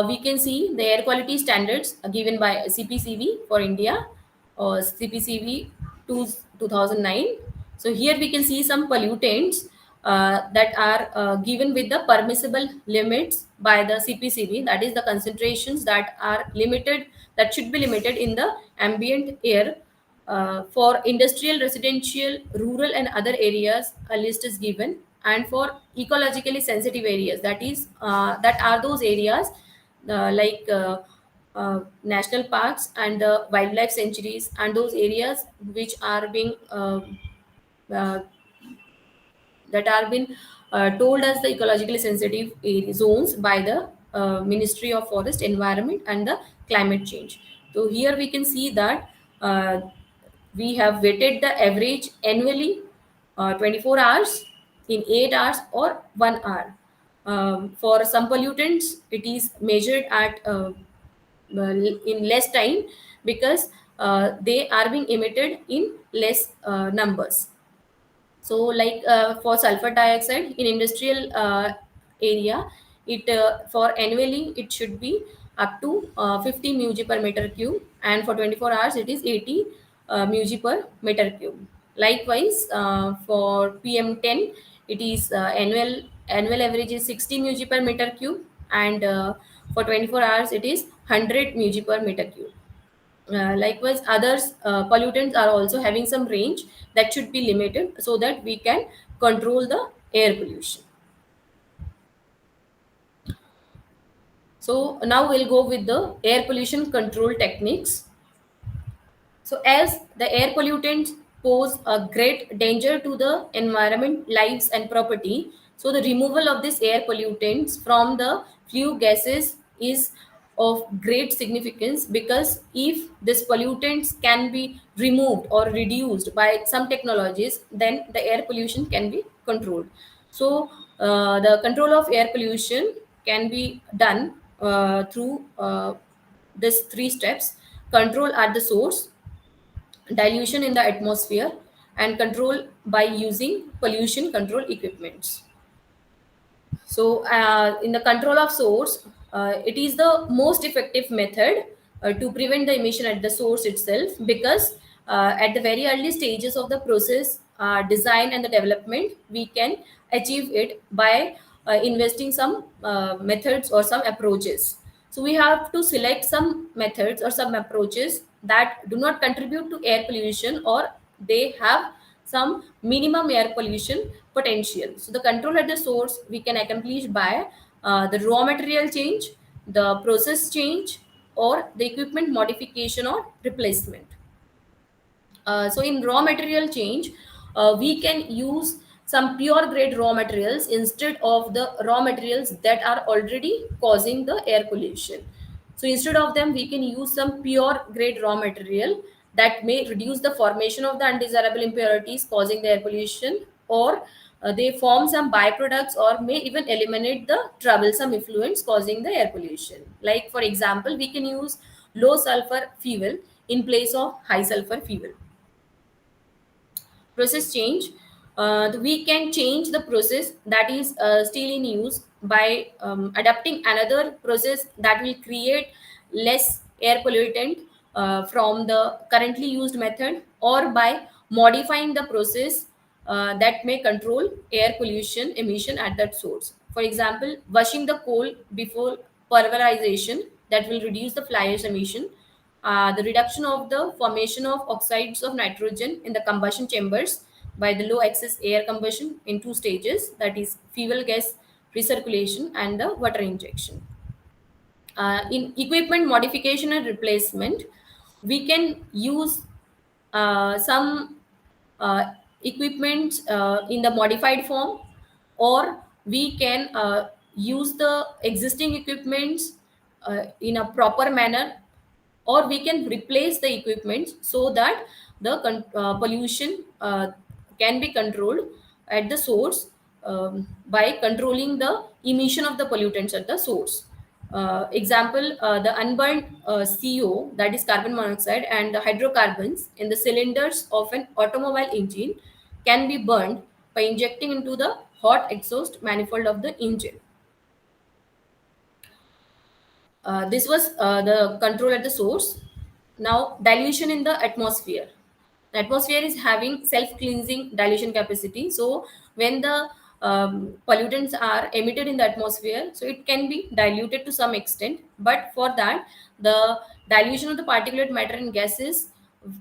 we can see the air quality standards given by CPCB for India, or CPCB 2009. So here we can see some pollutants that are given with the permissible limits by the CPCB, that is the concentrations that are limited, that should be limited in the ambient air. For industrial, residential, rural, and other areas, a list is given. And for ecologically sensitive areas, that are those areas national parks and wildlife sanctuaries, and those areas which are being uh, that are been told as the ecologically sensitive zones by the Ministry of Forest, Environment, and the Climate Change. So here we can see that we have weighted the average annually, 24 hours, in 8 hours, or 1 hour. For some pollutants, it is measured at in less time, because they are being emitted in less numbers. So for sulfur dioxide in industrial area, it for annually it should be up to 50 mg per meter cube, and for 24 hours it is 80 mg per meter cube. Likewise, for PM10, it is annual average is 60 mg per meter cube, and for 24 hours it is 100 mg per meter cube. Likewise, others pollutants are also having some range that should be limited so that we can control the air pollution. So now we'll go with the air pollution control techniques. So, as the air pollutants pose a great danger to the environment, lives, and property, so the removal of these air pollutants from the flue gases is of great significance, because if these pollutants can be removed or reduced by some technologies, then the air pollution can be controlled. So, the control of air pollution can be done through these three steps: control at the source, dilution in the atmosphere, and control by using pollution control equipments. So, in the control of source, it is the most effective method to prevent the emission at the source itself, because at the very early stages of the process, design and the development, we can achieve it by investing some methods or some approaches. So we have to select some methods or some approaches that do not contribute to air pollution, or they have some minimum air pollution potential. So the control at the source we can accomplish by the raw material change, the process change, or the equipment modification or replacement. So in raw material change, we can use some pure grade raw materials instead of the raw materials that are already causing the air pollution. So instead of them, we can use some pure grade raw material that may reduce the formation of the undesirable impurities causing the air pollution, or they form some byproducts or may even eliminate the troublesome effluents causing the air pollution. Like for example, we can use low sulfur fuel in place of high sulfur fuel. Process change, we can change the process that is still in use by adapting another process that will create less air pollutant from the currently used method, or by modifying the process that may control air pollution emission at that source. For example, washing the coal before pulverization, that will reduce the fly ash emission. The reduction of the formation of oxides of nitrogen in the combustion chambers by the low excess air combustion in two stages, that is fuel gas recirculation and the water injection. In equipment modification and replacement, we can use some equipment in the modified form, or we can use the existing equipment in a proper manner, or we can replace the equipment so that the pollution can be controlled at the source, by controlling the emission of the pollutants at the source. Example, the unburned CO, that is carbon monoxide, and the hydrocarbons in the cylinders of an automobile engine can be burned by injecting into the hot exhaust manifold of the engine. This was the control at the source. Now, dilution in the atmosphere. The atmosphere is having self-cleansing dilution capacity. So, when the pollutants are emitted in the atmosphere, so it can be diluted to some extent. But for that, the dilution of the particulate matter and gases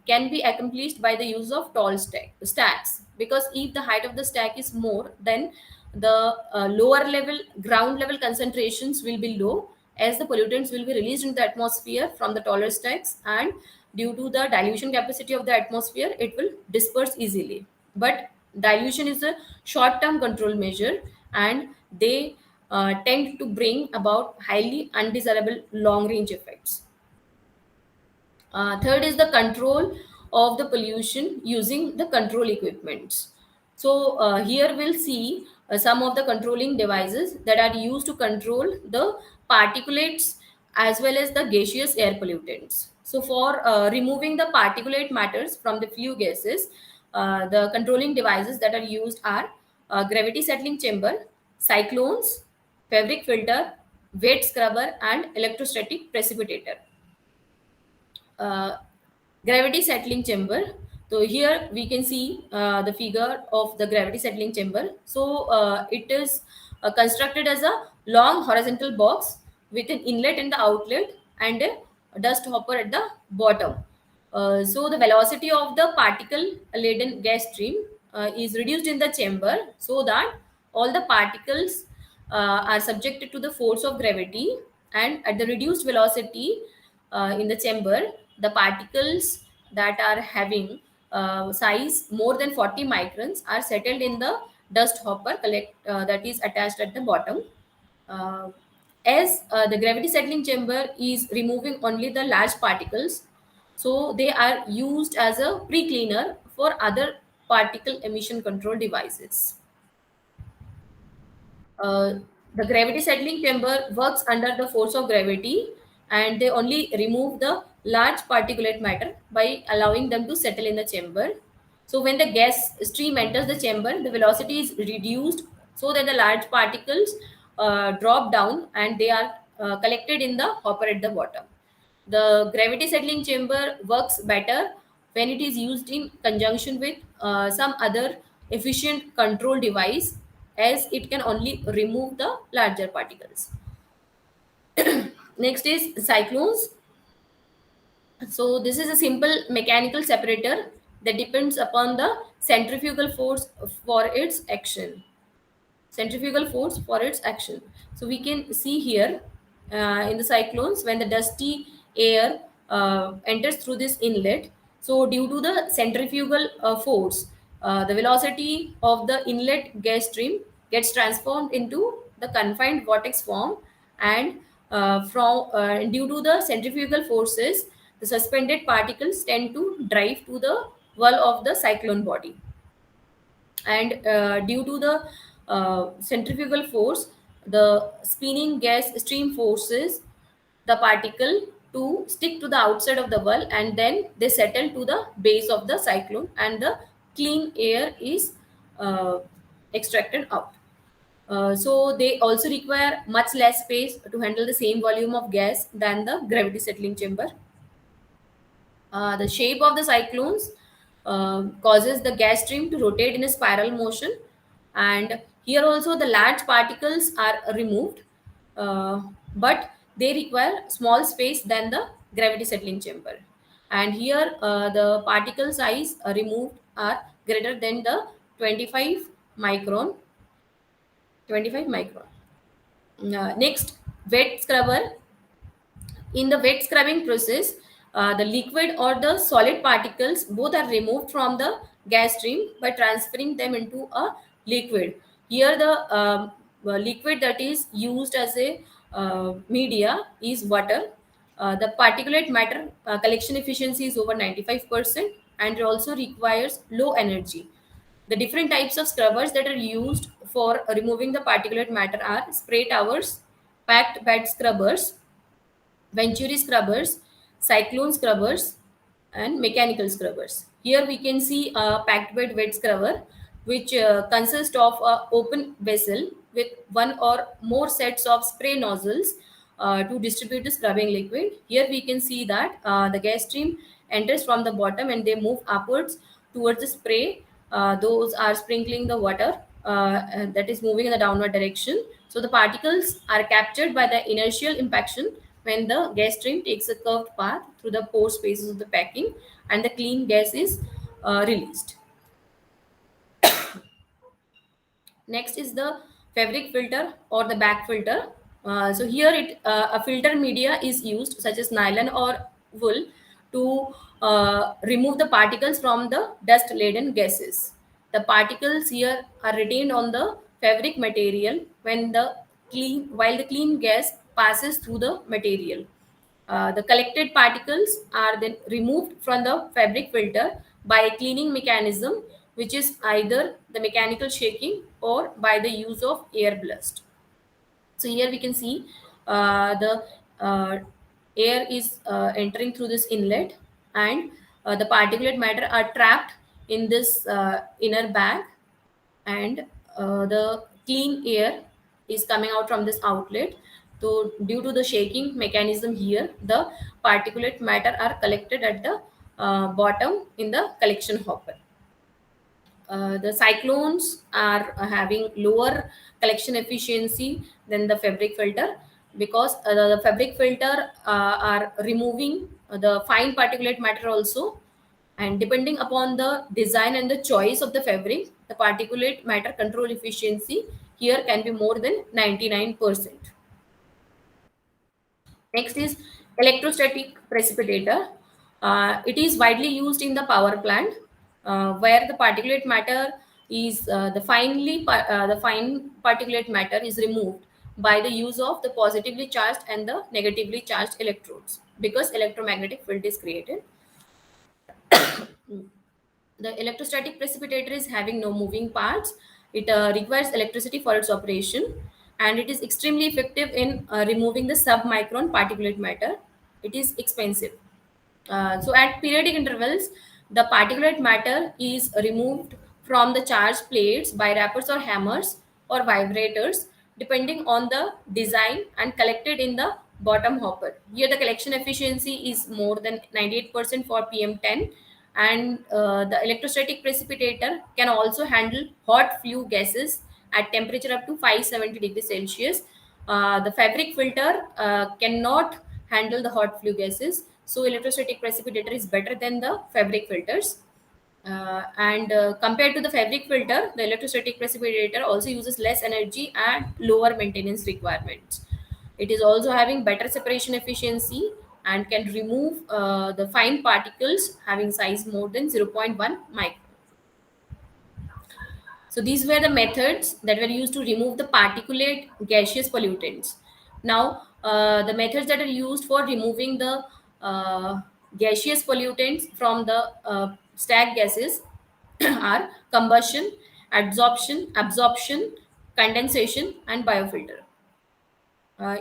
can be accomplished by the use of tall stacks. Because if the height of the stack is more, then the lower level, ground level concentrations will be low, as the pollutants will be released into the atmosphere from the taller stacks, and due to the dilution capacity of the atmosphere, it will disperse easily. But dilution is a short term control measure, and they tend to bring about highly undesirable long range effects. Third is the control of the pollution using the control equipments. So here we'll see some of the controlling devices that are used to control the particulates as well as the gaseous air pollutants. So for removing the particulate matters from the flue gases, the controlling devices that are used are gravity settling chamber, cyclones, fabric filter, wet scrubber, and electrostatic precipitator. uh, Gravity settling chamber. So here we can see the figure of the gravity settling chamber. So it is constructed as a long horizontal box with an inlet and the outlet, and a dust hopper at the bottom. So the velocity of the particle laden gas stream is reduced in the chamber, so that all the particles are subjected to the force of gravity, and at the reduced velocity in the chamber, the particles that are having size more than 40 microns are settled in the dust hopper that is attached at the bottom. uh, as the gravity settling chamber is removing only the large particles, so they are used as a pre-cleaner for other particle emission control devices. uh, the gravity settling chamber works under the force of gravity, and they only remove the large particulate matter by allowing them to settle in the chamber. So when the gas stream enters the chamber, the velocity is reduced so that the large particles drop down, and they are collected in the hopper at the bottom. The gravity settling chamber works better when it is used in conjunction with some other efficient control device, as it can only remove the larger particles. Next is cyclones. So this is a simple mechanical separator that depends upon the centrifugal force for its action. Centrifugal force for its action. So we can see here in the cyclones, when the dusty air enters through this inlet. So due to the centrifugal force, the velocity of the inlet gas stream gets transformed into the confined vortex form, and from due to the centrifugal forces, the suspended particles tend to drive to the wall of the cyclone body. And due to the centrifugal force, the spinning gas stream forces the particle to stick to the outside of the well, and then they settle to the base of the cyclone, and the clean air is uh, extracted out. So they also require much less space to handle the same volume of gas than the gravity settling chamber. The shape of the cyclones causes the gas stream to rotate in a spiral motion, and here also the large particles are removed, uh, but they require small space than the gravity settling chamber. And here the particle size removed are greater than the 25 micron. 25 micron. Next, wet scrubber. In the wet scrubbing process, the liquid or the solid particles both are removed from the gas stream by transferring them into a liquid. Here, the liquid that is used as a media is water. The particulate matter collection efficiency is over 95%, and it also requires low energy. The different types of scrubbers that are used for removing the particulate matter are spray towers, packed bed scrubbers, Venturi scrubbers, cyclone scrubbers, and mechanical scrubbers. Here we can see a packed bed wet scrubber, which consists of an open vessel with one or more sets of spray nozzles to distribute the scrubbing liquid. Here we can see that the gas stream enters from the bottom and they move upwards towards the spray. Those are sprinkling the water that is moving in the downward direction. So the particles are captured by the inertial impaction when the gas stream takes a curved path through the pore spaces of the packing, and the clean gas is released. Next is the fabric filter or the back filter. So here a filter media is used, such as nylon or wool, to remove the particles from the dust laden gases. The particles here are retained on the fabric material while the clean gas passes through the material. The collected particles are then removed from the fabric filter by a cleaning mechanism, which is either the mechanical shaking or by the use of air blast. So here we can see the air is entering through this inlet, and the particulate matter are trapped in this inner bag, and the clean air is coming out from this outlet. So due to the shaking mechanism here, the particulate matter are collected at the bottom in the collection hopper. The cyclones are having lower collection efficiency than the fabric filter, because the fabric filter are removing the fine particulate matter also, and depending upon the design and the choice of the fabric, the particulate matter control efficiency here can be more than 99%. Next is electrostatic precipitator. It is widely used in the power plant, where the particulate matter is the fine particulate matter is removed by the use of the positively charged and the negatively charged electrodes, because electromagnetic field is created. The electrostatic precipitator is having no moving parts. It requires electricity for its operation, and it is extremely effective in removing the submicron particulate matter. It is expensive. So at periodic intervals, the particulate matter is removed from the charged plates by rappers or hammers or vibrators, depending on the design, and collected in the bottom hopper. Here the collection efficiency is more than 98% for PM10, and the electrostatic precipitator can also handle hot flue gases at temperature up to 570 degrees Celsius. The fabric filter cannot handle the hot flue gases, so electrostatic precipitator is better than the fabric filters. And compared to the fabric filter, the electrostatic precipitator also uses less energy and lower maintenance requirements. It is also having better separation efficiency and can remove the fine particles having size more than zero point 0.1 micron. So these were the methods that were used to remove the particulate gaseous pollutants. Now, the methods that are used for removing the gaseous pollutants from the stack gases are combustion, absorption, condensation, and biofilter.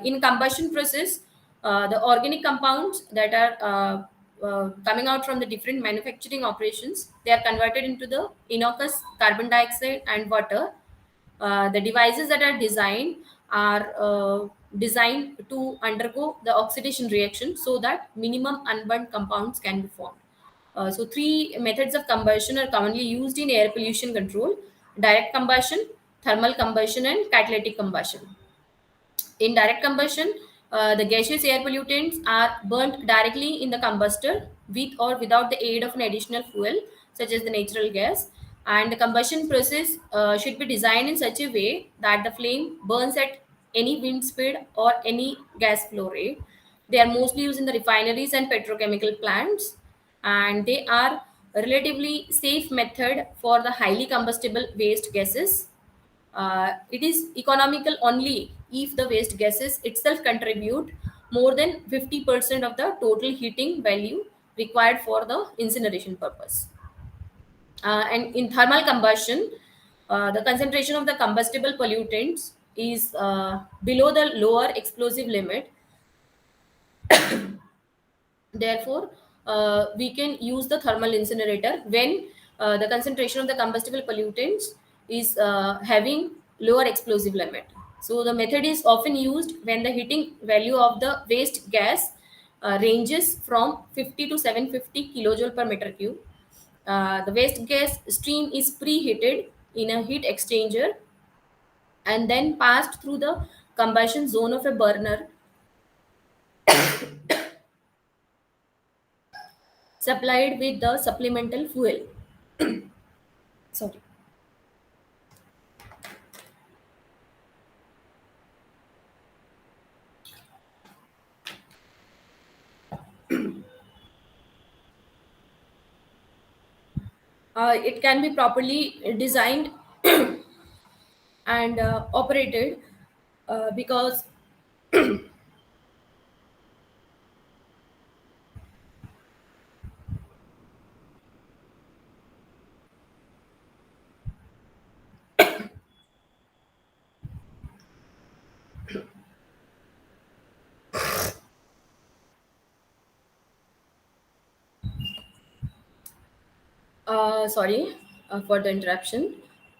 In combustion process, the organic compounds that are coming out from the different manufacturing operations, they are converted into the innocuous carbon dioxide and water. The devices that are designed are designed to undergo the oxidation reaction so that minimum unburnt compounds can be formed. So three methods of combustion are commonly used in air pollution control: direct combustion, thermal combustion, and catalytic combustion. In direct combustion, the gaseous air pollutants are burnt directly in the combustor with or without the aid of an additional fuel, such as the natural gas. And the combustion process should be designed in such a way that the flame burns at any wind speed or any gas flow rate. They are mostly used in the refineries and petrochemical plants, and they are a relatively safe method for the highly combustible waste gases. It is economical only if the waste gases itself contribute more than 50% of the total heating value required for the incineration purpose. And in thermal combustion, the concentration of the combustible pollutants is below the lower explosive limit. Therefore, we can use the thermal incinerator when the concentration of the combustible pollutants is having lower explosive limit. So the method is often used when the heating value of the waste gas ranges from 50 to 750 kilojoule per meter cube. The waste gas stream is preheated in a heat exchanger and then passed through the combustion zone of a burner supplied with the supplemental fuel. Sorry. It can be properly designed and operated because sorry for the interruption.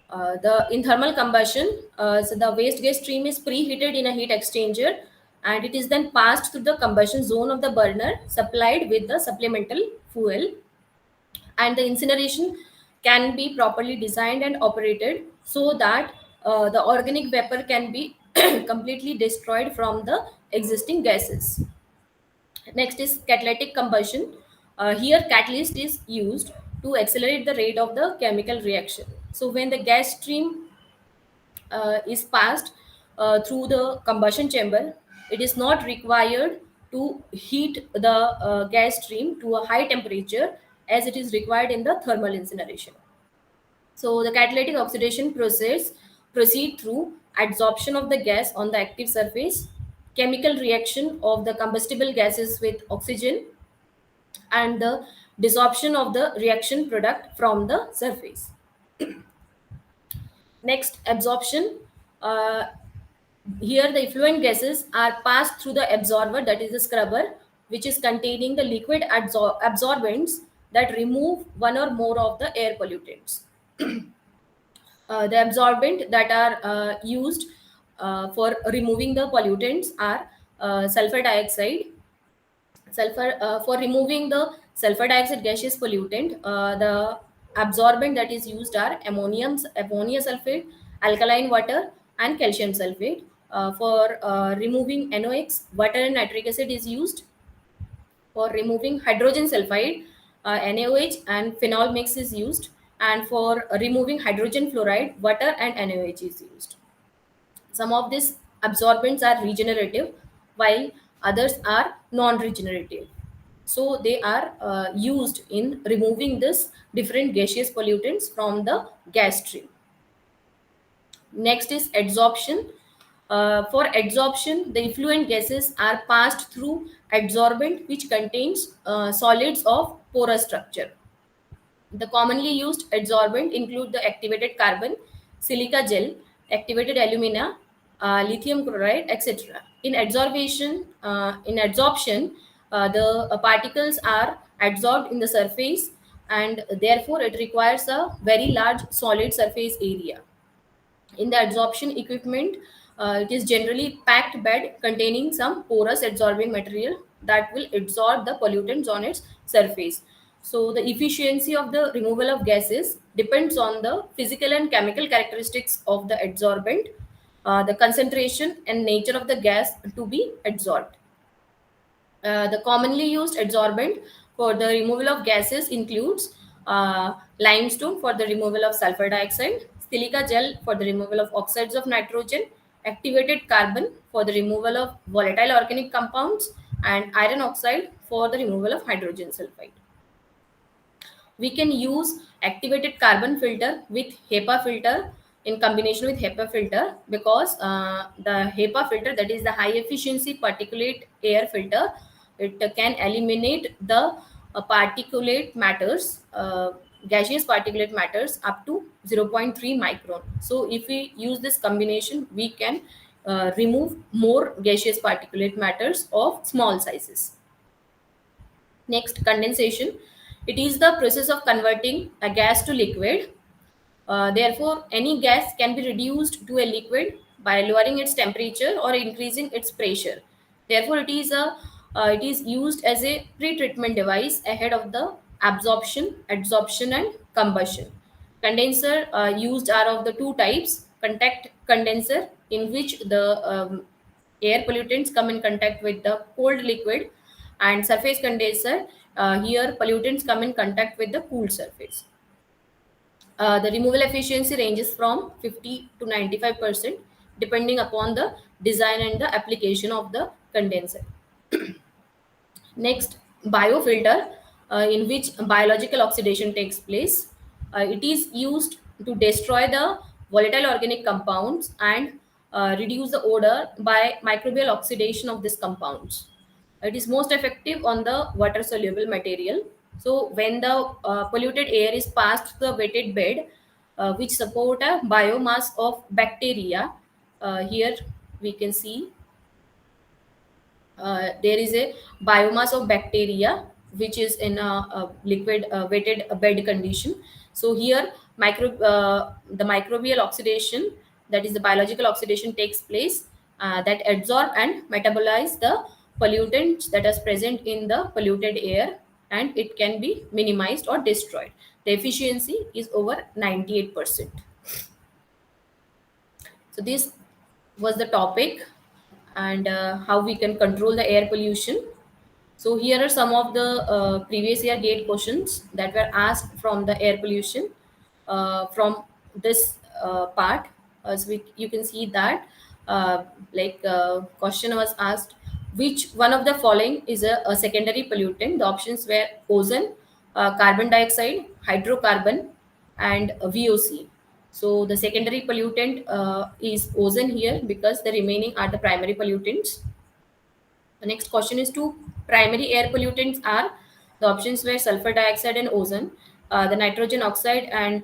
The in thermal combustion, so the waste gas stream is preheated in a heat exchanger, and it is then passed through the combustion zone of the burner, supplied with the supplemental fuel, and the incineration can be properly designed and operated so that the organic vapor can be completely destroyed from the existing gases. Next is catalytic combustion. Here, catalyst is used to accelerate the rate of the chemical reaction. So, when the gas stream is passed through the combustion chamber, it is not required to heat the gas stream to a high temperature as it is required in the thermal incineration. So the catalytic oxidation process proceed through adsorption of the gas on the active surface, chemical reaction of the combustible gases with oxygen, and the desorption of the reaction product from the surface. Next, absorption. Uh, Here, the effluent gases are passed through the absorber, that is the scrubber, which is containing the liquid absorbents that remove one or more of the air pollutants. The absorbent that are used for removing the pollutants are sulfur dioxide. Sulfur For removing the sulfur dioxide gaseous pollutant, the absorbent that is used are ammonia sulfate, alkaline water, and calcium sulfate. For removing NOx, water and nitric acid is used. For removing hydrogen sulfide, NaOH and phenol mix is used. And for removing hydrogen fluoride, water and NaOH is used. Some of these absorbents are regenerative, while others are non-regenerative. So they are used in removing this different gaseous pollutants from the gas stream. Next is adsorption. For adsorption, the effluent gases are passed through adsorbent which contains solids of porous structure. The commonly used adsorbent include the activated carbon, silica gel, activated alumina, lithium chloride, etc. In adsorption, the particles are adsorbed in the surface, and therefore it requires a very large solid surface area. In the adsorption equipment, it is generally packed bed containing some porous adsorbing material that will absorb the pollutants on its surface. So the efficiency of the removal of gases depends on the physical and chemical characteristics of the adsorbent, the concentration and nature of the gas to be adsorbed. The commonly used adsorbent for the removal of gases includes limestone for the removal of sulfur dioxide, silica gel for the removal of oxides of nitrogen, activated carbon for the removal of volatile organic compounds, and iron oxide for the removal of hydrogen sulfide. We can use activated carbon filter with HEPA filter in combination with HEPA filter, because the HEPA filter, that is the high efficiency particulate air filter, it can eliminate the particulate matters, gaseous particulate matters up to 0.3 micron. So if we use this combination, we can remove more gaseous particulate matters of small sizes. Next, condensation. It is the process of converting a gas to liquid. Therefore, any gas can be reduced to a liquid by lowering its temperature or increasing its pressure. Therefore, it is used as a pre-treatment device ahead of the absorption, adsorption, and combustion. Condenser used are of the two types: contact condenser, in which the air pollutants come in contact with the cold liquid, and surface condenser. Here, pollutants come in contact with the cool surface. The removal efficiency ranges from 50 to 95% depending upon the design and the application of the condenser. Next, biofilter, in which biological oxidation takes place. It is used to destroy the volatile organic compounds and reduce the odor by microbial oxidation of these compounds. It is most effective on the water soluble material. So, when the polluted air is passed to the wetted bed, which support a biomass of bacteria, here we can see there is a biomass of bacteria which is in a liquid wetted bed condition. So here the microbial oxidation, that is the biological oxidation, takes place that absorb and metabolize the pollutants that is present in the polluted air, and it can be minimized or destroyed. The efficiency is over 98%. So this was the topic, and how we can control the air pollution. So here are some of the previous year gate questions that were asked from the air pollution from this part. You can see that question was asked, which one of the following is a secondary pollutant? The options were ozone, carbon dioxide, hydrocarbon, and VOC. So the secondary pollutant is ozone here, because the remaining are the primary pollutants. The next question is, two primary air pollutants are, the options were sulfur dioxide and ozone, the nitrogen oxide and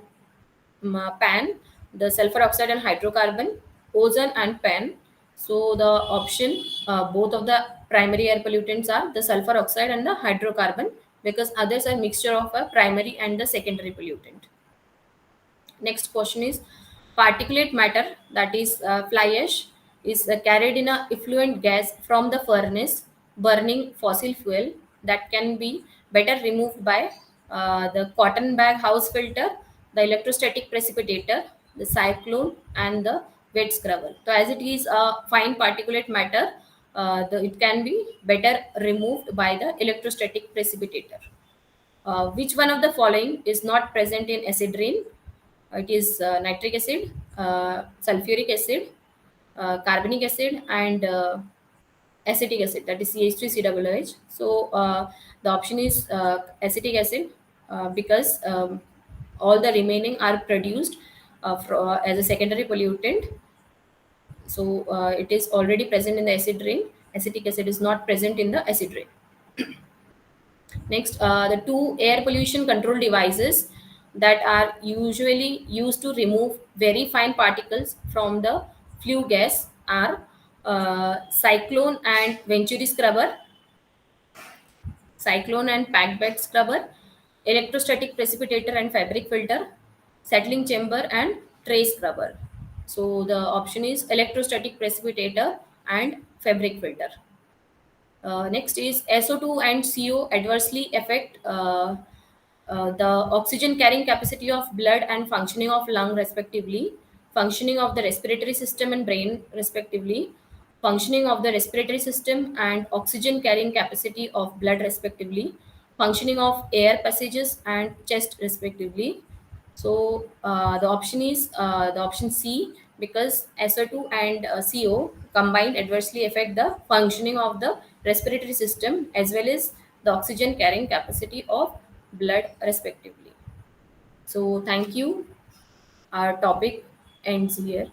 pan, the sulfur oxide and hydrocarbon, ozone and pan. So the option, both of the primary air pollutants are the sulfur oxide and the hydrocarbon, because others are mixture of a primary and the secondary pollutant. Next question is, particulate matter, that is fly ash, is carried in a effluent gas from the furnace burning fossil fuel, that can be better removed by the cotton bag house filter, the electrostatic precipitator, the cyclone, and the wet scrubber. So as it is a fine particulate matter, it can be better removed by the electrostatic precipitator. Which one of the following is not present in acid rain? It is nitric acid, sulfuric acid, carbonic acid, and acetic acid, that is CH3COOH. So the option is acetic acid, because all the remaining are produced as a secondary pollutant. So it is already present in the acid rain. Acetic acid is not present in the acid rain. Next, the two air pollution control devices that are usually used to remove very fine particles from the flue gas are cyclone and venturi scrubber, cyclone and packed bed scrubber, electrostatic precipitator and fabric filter, settling chamber and tray scrubber. So the option is electrostatic precipitator and fabric filter. Next is SO2 and CO adversely affect the oxygen carrying capacity of blood and functioning of lung respectively, functioning of the respiratory system and brain respectively, functioning of the respiratory system and oxygen carrying capacity of blood respectively, functioning of air passages and chest respectively. So the option is the option C, because SO2 and CO combined adversely affect the functioning of the respiratory system as well as the oxygen carrying capacity of blood respectively. So thank you. Our topic ends here.